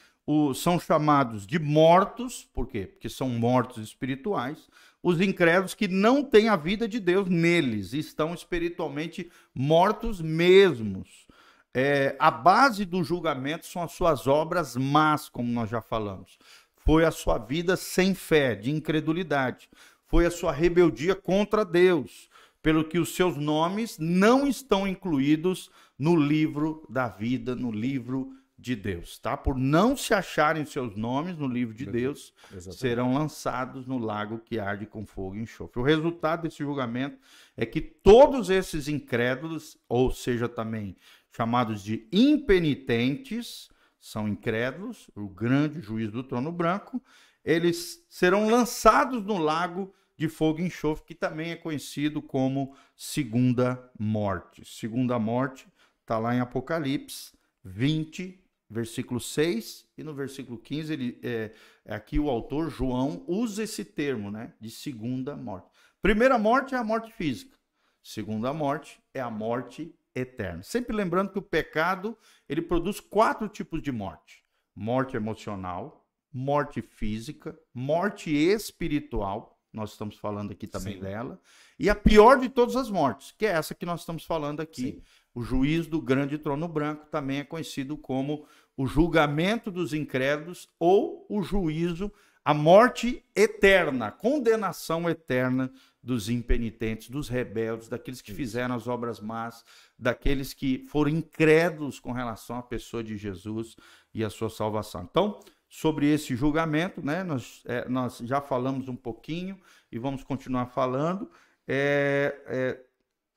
são chamados de mortos, por quê? Porque são mortos espirituais, os incrédulos que não têm a vida de Deus neles, estão espiritualmente mortos mesmos. A base do julgamento são as suas obras más, como nós já falamos. Foi a sua vida sem fé, de incredulidade. Foi a sua rebeldia contra Deus, pelo que os seus nomes não estão incluídos no livro da vida, no livro de Deus, tá? Por não se acharem seus nomes no livro de Deus, serão lançados no lago que arde com fogo e enxofre. O resultado desse julgamento é que todos esses incrédulos, ou seja, também chamados de impenitentes, são incrédulos, o grande juiz do trono branco, eles serão lançados no lago de fogo e enxofre, que também é conhecido como segunda morte. Segunda morte está lá em Apocalipse 20, versículo 6, e no versículo 15, aqui o autor, João, usa esse termo, né, de segunda morte. Primeira morte é a morte física. Segunda morte é a morte eterna. Sempre lembrando que o pecado, ele produz 4 tipos de morte. Morte emocional, morte física, morte espiritual, nós estamos falando aqui também dela, e a pior de todas as mortes, que é essa que nós estamos falando aqui. Sim. O juízo do grande trono branco também é conhecido como o julgamento dos incrédulos ou o juízo, a morte eterna, a condenação eterna dos impenitentes, dos rebeldes, daqueles que fizeram as obras más, daqueles que foram incrédulos com relação à pessoa de Jesus e à sua salvação. Então, sobre esse julgamento, né, nós já falamos um pouquinho e vamos continuar falando,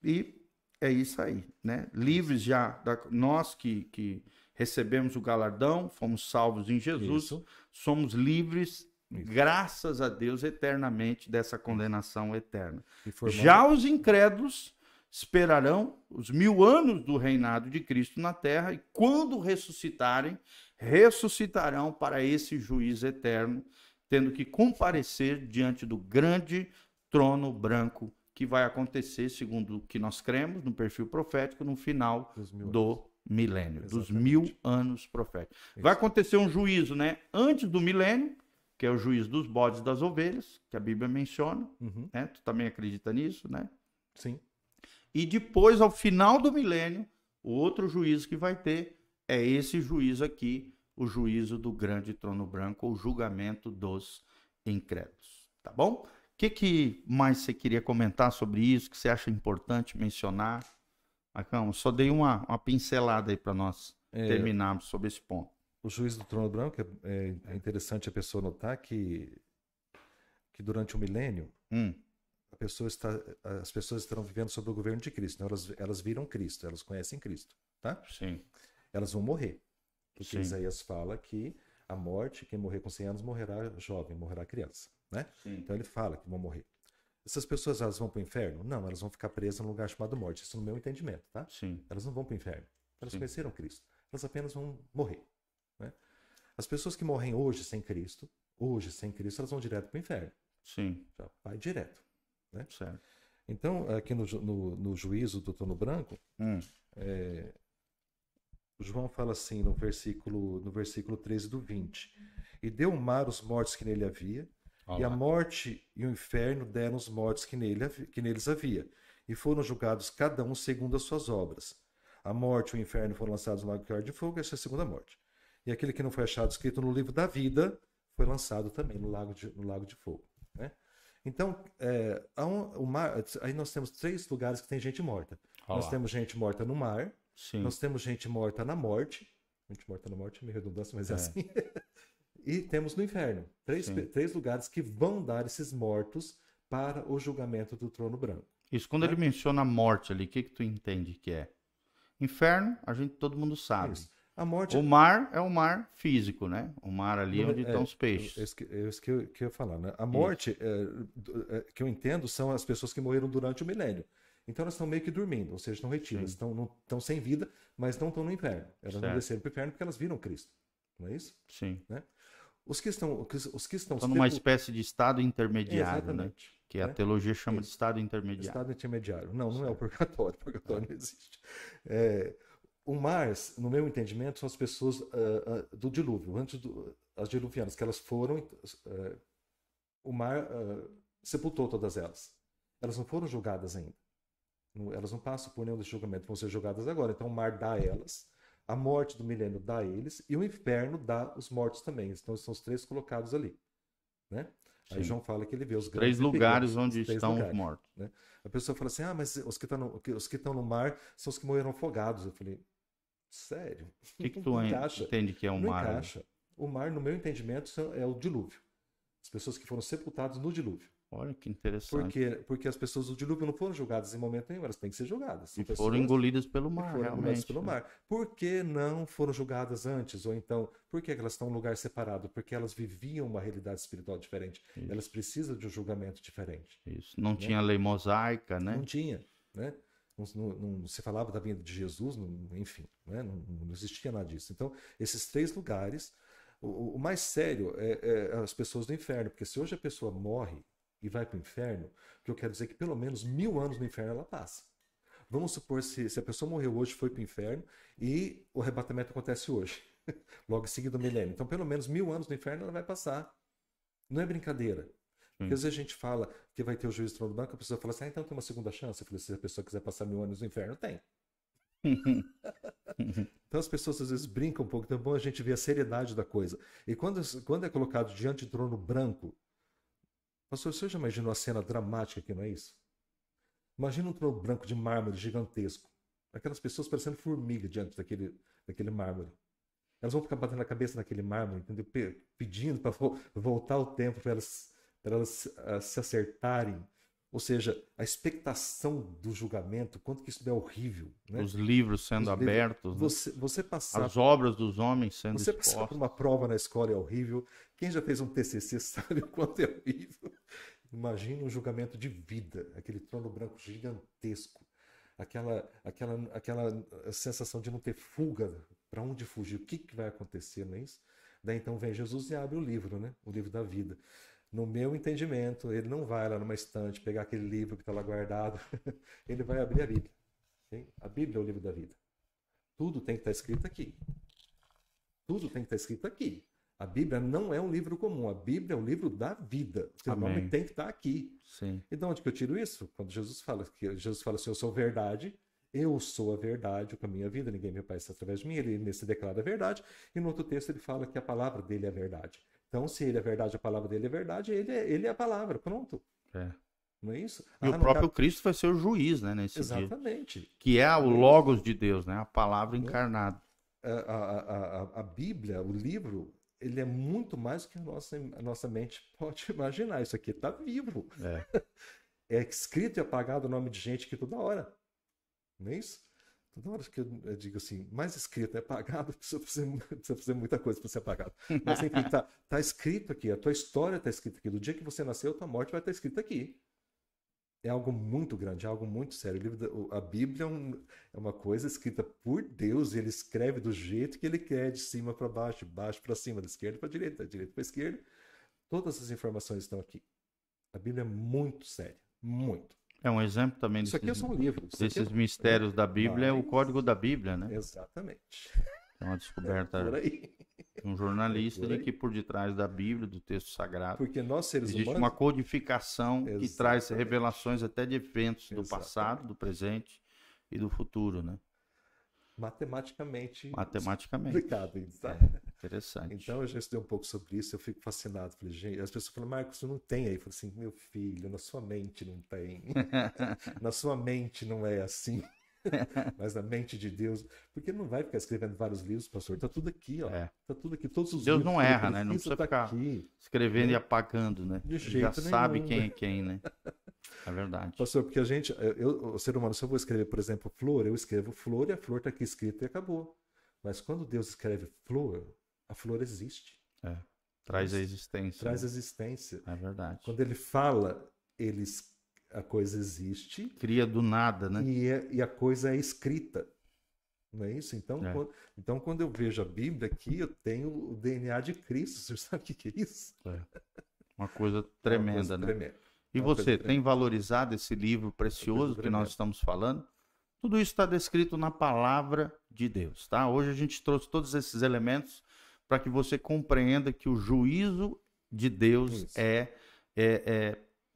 e é isso aí, né? Livres já, nós que recebemos o galardão, fomos salvos em Jesus, somos livres, graças a Deus, eternamente dessa condenação eterna. Já os incrédulos esperarão os 1000 anos do reinado de Cristo na terra e quando ressuscitarem, ressuscitarão para esse juízo eterno, tendo que comparecer diante do grande trono branco que vai acontecer, segundo o que nós cremos, no perfil profético, no final do milênio, dos 1000 anos proféticos. Vai acontecer um juízo, né, antes do milênio, que é o juízo dos bodes e das ovelhas, que a Bíblia menciona, né? Tu também acredita nisso, né? Sim. E depois, ao final do milênio, o outro juízo que vai ter é esse juízo aqui, o juízo do grande trono branco, ou julgamento dos incrédulos. Tá bom? O que mais você queria comentar sobre isso, que você acha importante mencionar? Marcão, só dei uma pincelada aí para nós terminarmos sobre esse ponto. O juízo do trono branco, é interessante a pessoa notar que durante o milênio, as pessoas estarão vivendo sob o governo de Cristo. Então, elas viram Cristo, elas conhecem Cristo. Tá? Sim. Elas vão morrer. Porque Sim. Isaías fala que a morte, quem morrer com 100 anos, morrerá jovem, morrerá criança. Né? Então ele fala que vão morrer. Essas pessoas, elas vão para o inferno? Não, elas vão ficar presas num lugar chamado morte. Isso no meu entendimento. Tá? Sim. Elas não vão para o inferno. Elas conheceram Cristo. Elas apenas vão morrer. Né? As pessoas que morrem hoje sem Cristo, elas vão direto para o inferno. Sim. Já vai direto. Né? Certo. Então, aqui no juízo do trono branco, João fala assim no versículo 13 do 20. E deu o mar os mortos que nele havia, e a morte e o inferno deram os mortos que neles havia, e foram julgados cada um segundo as suas obras. A morte e o inferno foram lançados no lago que arde de fogo, essa é a segunda morte. E aquele que não foi achado escrito no livro da vida foi lançado também no lago de fogo. Né? Então, aí nós temos 3 lugares que tem gente morta. Nós temos gente morta no mar, nós temos gente morta na morte. Gente morta na morte é meio redundância, mas é assim. E temos no inferno. 3 lugares que vão dar esses mortos para o julgamento do trono branco. Isso, quando ele menciona a morte ali, o que tu entende que é? Inferno, todo mundo sabe. Isso. A morte... O mar é o mar físico, né? O mar ali onde estão os peixes. É isso que eu ia falar, né? A morte, que eu entendo, são as pessoas que morreram durante o milênio. Então elas estão meio que dormindo, ou seja, estão retidas, estão sem vida, mas não estão no inferno. Elas não desceram para o inferno porque elas viram Cristo. Não é isso? Sim. Né? Os que estão numa espécie de estado intermediário, exatamente, né? Que a teologia chama de estado intermediário. Estado intermediário. Não é o purgatório. O purgatório não existe. O mar, no meu entendimento, são as pessoas do dilúvio, as diluvianas, que elas foram... o mar sepultou todas elas. Elas não foram julgadas ainda. Elas não passam por nenhum desse julgamento, vão ser julgadas agora. Então o mar dá a elas, a morte do milênio dá a eles, e o inferno dá os mortos também. Então são os 3 colocados ali. Né? Aí João fala que ele vê os 3 lugares onde estão os mortos. Né? A pessoa fala assim, mas os que estão no mar são os que morreram afogados. Eu falei, sério? O que tu entende que é o mar? Não encaixa. O mar, no meu entendimento, é o dilúvio. As pessoas que foram sepultadas no dilúvio. Olha que interessante. Porque as pessoas do dilúvio não foram julgadas em momento nenhum, elas têm que ser julgadas. E foram engolidas pelo mar, realmente. Pelo mar. Por que não foram julgadas antes? Ou então, por que elas estão em um lugar separado? Porque elas viviam uma realidade espiritual diferente. Isso. Elas precisam de um julgamento diferente. Isso. Não tinha lei mosaica, né? Não tinha, né? Não se falava da vinda de Jesus, enfim, né? Não existia nada disso. Então, esses 3 lugares, o mais sério é as pessoas do inferno, porque se hoje a pessoa morre e vai para o inferno, que eu quero dizer que pelo menos 1000 anos no inferno ela passa. Vamos supor se a pessoa morreu hoje, foi para o inferno e o arrebatamento acontece hoje, logo em seguida do milênio. Então pelo menos 1000 anos no inferno ela vai passar. Não é brincadeira. Porque às vezes a gente fala que vai ter o juízo do trono branco, a pessoa fala assim, então tem uma segunda chance. Eu falei, se a pessoa quiser passar 1000 anos no inferno, tem. Então as pessoas às vezes brincam um pouco, então é bom a gente ver a seriedade da coisa. E quando é colocado diante do trono branco, pastor, você já imaginou a cena dramática que não é isso? Imagina um trono branco de mármore gigantesco. Aquelas pessoas parecendo formiga diante daquele mármore. Elas vão ficar batendo a cabeça naquele mármore, entendeu? Pedindo para voltar o tempo para elas se acertarem. Ou seja, a expectação do julgamento, quanto que isso é horrível. Né? Os livros sendo abertos. Você passar, as obras dos homens sendo Você expostas. passar por uma prova na escola é horrível. Quem já fez um TCC sabe o quanto é horrível. Imagina um julgamento de vida, aquele trono branco gigantesco. Aquela sensação de não ter fuga, para onde fugir, o que vai acontecer, não é isso? Daí então vem Jesus e abre o livro, né? O livro da vida. No meu entendimento, ele não vai lá numa estante pegar aquele livro que está lá guardado. Ele vai abrir a Bíblia. Okay? A Bíblia é o livro da vida. Tudo tem que estar escrito aqui. Tudo tem que estar escrito aqui. A Bíblia não é um livro comum. A Bíblia é o livro da vida. O seu nome tem que estar aqui. Sim. E de onde que eu tiro isso? Quando Jesus fala assim, eu sou verdade eu sou a verdade, o caminho e a vida, ninguém me aparece através de mim. Ele nesse declara a verdade, e no outro texto ele fala que a palavra dele é a verdade. Então, se ele é verdade, a palavra dele é verdade, ele é a palavra, pronto. Não é isso? E o próprio Cristo vai ser o juiz, né, nesse Exatamente. dia. Que é o Logos de Deus, né? A palavra encarnada. A Bíblia, o livro, ele é muito mais do que a nossa mente pode imaginar. Isso aqui está vivo. É escrito e apagado o nome de gente aqui toda hora. Não é isso? Toda hora que eu digo assim, mais escrito é apagado, precisa fazer muita coisa para ser apagado. Mas enfim, tá escrito aqui, a tua história está escrita aqui. Do dia que você nasceu, a tua morte vai estar escrita aqui. É algo muito grande, é algo muito sério. A Bíblia é uma coisa escrita por Deus, e ele escreve do jeito que ele quer, de cima para baixo, de baixo para cima, da esquerda para a direita, da direita para a esquerda. Todas as informações estão aqui. A Bíblia é muito séria, muito. É um exemplo também Isso aqui é só um livro. Desses mistérios da Bíblia, é o código da Bíblia, né? Exatamente. É uma descoberta de um jornalista de que por detrás da Bíblia, do texto sagrado, porque nós seres existe humanos, uma codificação que traz revelações até de eventos do passado, do presente e do futuro, né? Matematicamente explicado. Interessante. Então eu já estudei um pouco sobre isso, eu fico fascinado. Falei, gente, as pessoas falam, Marcos, você não tem aí. Eu falei assim, meu filho, na sua mente não tem. Na sua mente não é assim. Mas na mente de Deus, porque ele não vai ficar escrevendo vários livros, pastor, tá tudo aqui, ó. Tá tudo aqui, todos os Deus livros não erra, né? Não precisa ficar aqui, escrevendo e apagando, né? De Ele jeito já nenhum, sabe quem é quem, né? É verdade. Pastor, porque o ser humano, se eu vou escrever, por exemplo, flor, eu escrevo flor e a flor tá aqui escrita e acabou. Mas quando Deus escreve flor, a flor existe. Traz a existência. Traz a existência. É verdade. Quando ele fala, a coisa existe. Cria do nada, né? E a coisa é escrita. Não é isso? Então, quando eu vejo a Bíblia aqui, eu tenho o DNA de Cristo. Você sabe o que é isso? Uma coisa tremenda, né? Tremenda. E você tem valorizado esse livro precioso que nós estamos falando? Tudo isso está descrito na palavra de Deus, tá? Hoje a gente trouxe todos esses elementos para que você compreenda que o juízo de Deus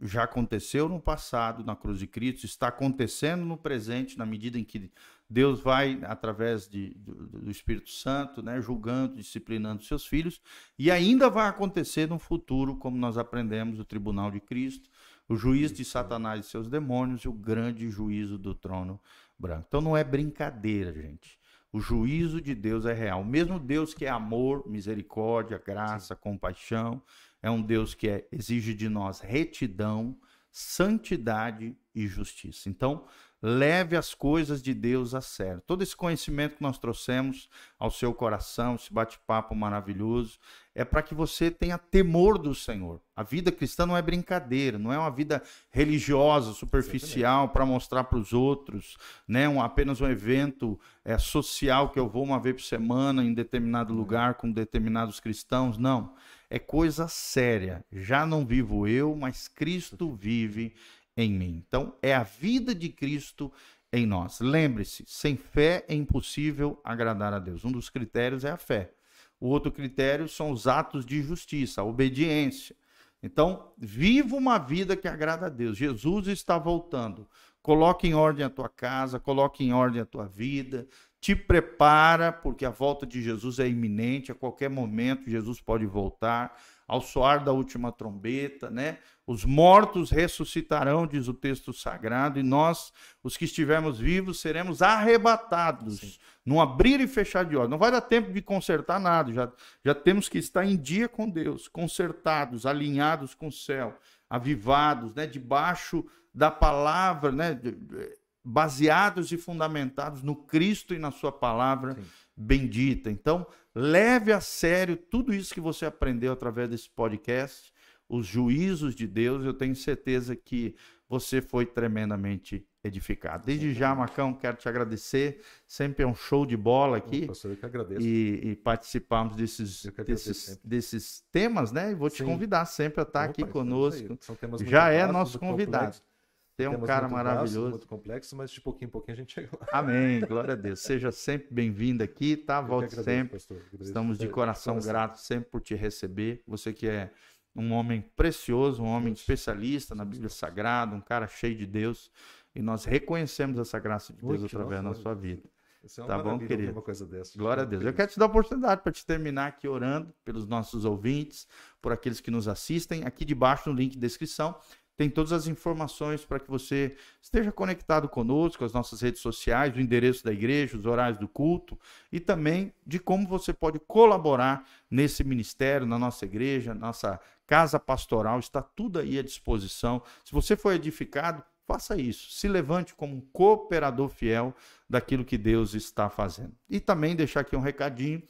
já aconteceu no passado, na cruz de Cristo, está acontecendo no presente, na medida em que Deus vai, através do Espírito Santo, né, julgando, disciplinando seus filhos, e ainda vai acontecer no futuro, como nós aprendemos, o tribunal de Cristo, o juízo de Satanás e seus demônios e o grande juízo do trono branco. Então não é brincadeira, gente. O juízo de Deus é real. O mesmo Deus que é amor, misericórdia, graça, compaixão, é um Deus que exige de nós retidão, santidade e justiça. Então, leve as coisas de Deus a sério. Todo esse conhecimento que nós trouxemos ao seu coração, esse bate-papo maravilhoso, é para que você tenha temor do Senhor. A vida cristã não é brincadeira, não é uma vida religiosa, superficial, para mostrar para os outros, né? Apenas um evento social que eu vou uma vez por semana em determinado lugar com determinados cristãos. Não, é coisa séria. Já não vivo eu, mas Cristo vive em mim. Então, é a vida de Cristo em nós. Lembre-se, sem fé é impossível agradar a Deus. Um dos critérios é a fé. O outro critério são os atos de justiça, a obediência. Então, viva uma vida que agrada a Deus. Jesus está voltando. Coloque em ordem a tua casa, coloque em ordem a tua vida. Te prepara, porque a volta de Jesus é iminente. A qualquer momento, Jesus pode voltar. Ao soar da última trombeta, né? Os mortos ressuscitarão, diz o texto sagrado, e nós, os que estivermos vivos, seremos arrebatados, num abrir e fechar de olhos. Não vai dar tempo de consertar nada, já temos que estar em dia com Deus, consertados, alinhados com o céu, avivados, né? Debaixo da palavra, né? Baseados e fundamentados no Cristo e na sua palavra bendita. Então, leve a sério tudo isso que você aprendeu através desse podcast, os juízos de Deus. Eu tenho certeza que você foi tremendamente edificado. Desde já, Marcão, quero te agradecer. Sempre é um show de bola aqui. Pastor, eu que agradeço. E participarmos desses temas, né? E vou te convidar sempre a estar aqui conosco. São temas muito já vastos, nosso convidado. Tem um cara maravilhoso. Muito complexo, mas de pouquinho em pouquinho a gente chega lá. Amém, glória a Deus. Seja sempre bem-vindo aqui, tá? Volte sempre. Pastor. Estamos de coração gratos sempre por te receber. Você que é um homem precioso, um homem especialista na Bíblia Sagrada, um cara cheio de Deus. e nós reconhecemos essa graça de Deus Ui, através da nossa, sua vida. Isso é uma Tá bom, maravilha ouvir querido? uma coisa dessa. Glória a Deus. Eu quero te dar a oportunidade para te terminar aqui orando pelos nossos ouvintes, por aqueles que nos assistem. Aqui debaixo no link de descrição tem todas as informações para que você esteja conectado conosco, as nossas redes sociais, o endereço da igreja, os horários do culto e também de como você pode colaborar nesse ministério, na nossa igreja, nossa casa pastoral, está tudo aí à disposição. Se você for edificado, faça isso. Se levante como um cooperador fiel daquilo que Deus está fazendo. E também deixar aqui um recadinho.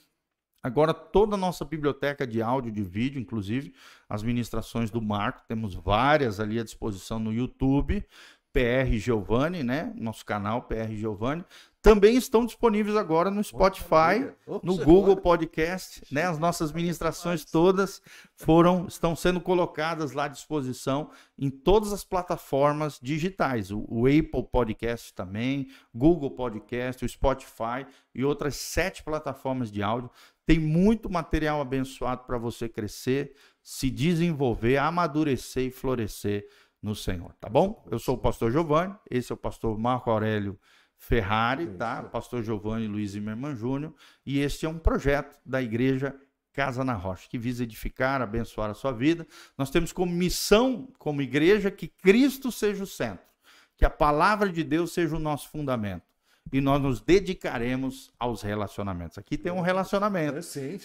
Agora, toda a nossa biblioteca de áudio, de vídeo, inclusive as ministrações do Marco, temos várias ali à disposição no YouTube, PR Giovanni, né? Nosso canal PR Giovanni. Também estão disponíveis agora no Spotify, no Google Podcast, né? As nossas ministrações todas estão sendo colocadas lá à disposição em todas as plataformas digitais. O Apple Podcast também, Google Podcast, o Spotify e outras 7 plataformas de áudio. Tem muito material abençoado para você crescer, se desenvolver, amadurecer e florescer no Senhor, tá bom? Eu sou o pastor Giovanni, esse é o pastor Marco Aurélio Ferrari, tá? Pastor Giovanni Luiz Zimmermann Júnior, e este é um projeto da igreja Casa na Rocha, que visa edificar, abençoar a sua vida. Nós temos como missão, como igreja, que Cristo seja o centro, que a palavra de Deus seja o nosso fundamento. E nós nos dedicaremos aos relacionamentos. Aqui tem um relacionamento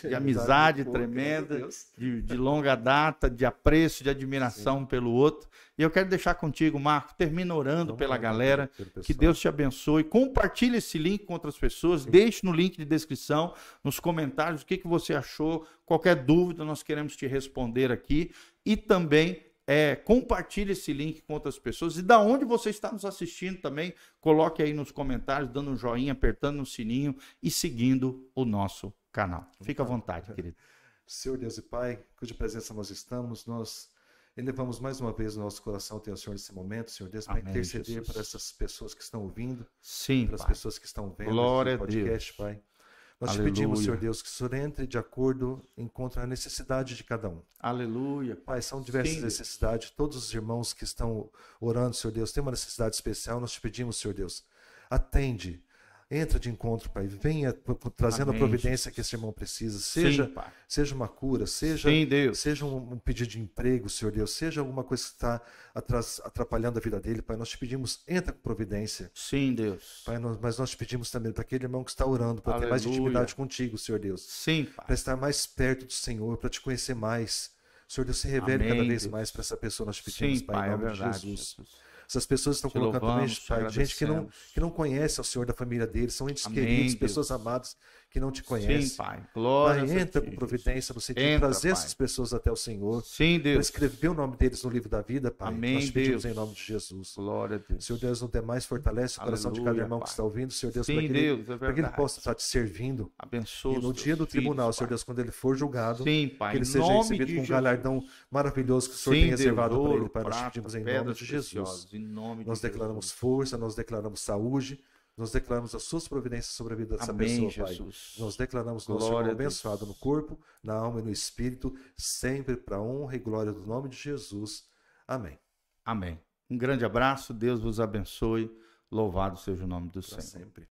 de amizade tremenda, de longa data, de apreço, de admiração pelo outro. E eu quero deixar contigo, Marco, termina orando pela galera, que Deus te abençoe. Compartilhe esse link com outras pessoas, deixe no link de descrição, nos comentários, o que você achou. Qualquer dúvida, nós queremos te responder aqui. E também compartilhe esse link com outras pessoas. E da onde você está nos assistindo também, coloque aí nos comentários, dando um joinha, apertando no sininho e seguindo o nosso canal. Fica à vontade, querido. Senhor Deus e Pai, cuja presença nós estamos, nós elevamos mais uma vez o nosso coração até o Senhor nesse momento, Senhor Deus, para interceder para essas pessoas que estão ouvindo, para as pessoas que estão vendo Glória o podcast, Pai. Nós Aleluia. te pedimos, Senhor Deus, que o Senhor entre de acordo, encontre a necessidade de cada um. Aleluia. Pai, são diversas necessidades. Todos os irmãos que estão orando, Senhor Deus, têm uma necessidade especial. Nós te pedimos, Senhor Deus, atende. Entra de encontro, Pai. Venha trazendo a providência que esse irmão precisa. Seja uma cura, seja um pedido de emprego, Senhor Deus. Seja alguma coisa que está atrapalhando a vida dele, Pai. Nós te pedimos, entra com providência. Sim, Deus. Pai, mas nós te pedimos também para aquele irmão que está orando, para ter mais intimidade contigo, Senhor Deus. Sim, Pai. Para estar mais perto do Senhor, para te conhecer mais. Senhor Deus, se revele cada vez mais para essa pessoa. Nós te pedimos, Pai, em nome de Jesus. Essas pessoas estão colocando também, Pai, gente que não conhece ao Senhor da família deles, são entes queridos, pessoas amadas que não te conhecem. Sim, Pai. Glória Pai, entra com providência no sentido de trazer essas pessoas até o Senhor. Sim, Deus. Para escrever o nome deles no livro da vida, Pai. Amém, nós pedimos Deus. em nome de Jesus. Glória a Deus. Senhor Deus, não demais fortalece o coração de cada irmão que está ouvindo, Senhor Deus, para que ele possa estar te servindo. Abençoe. E no dia do tribunal, Senhor Deus, quando ele for julgado, sim, Pai, que ele seja recebido com um galardão maravilhoso que o Senhor tem reservado para ele, Pai. Nós pedimos em nome de Jesus. Nós declaramos força, nós declaramos saúde, nós declaramos as suas providências sobre a vida dessa pessoa, Pai. Nós declaramos nosso irmão abençoado no corpo, na alma e no espírito, sempre para a honra e glória do nome de Jesus. Amém. Amém. Um grande abraço, Deus vos abençoe. Louvado seja o nome do Senhor. Sempre.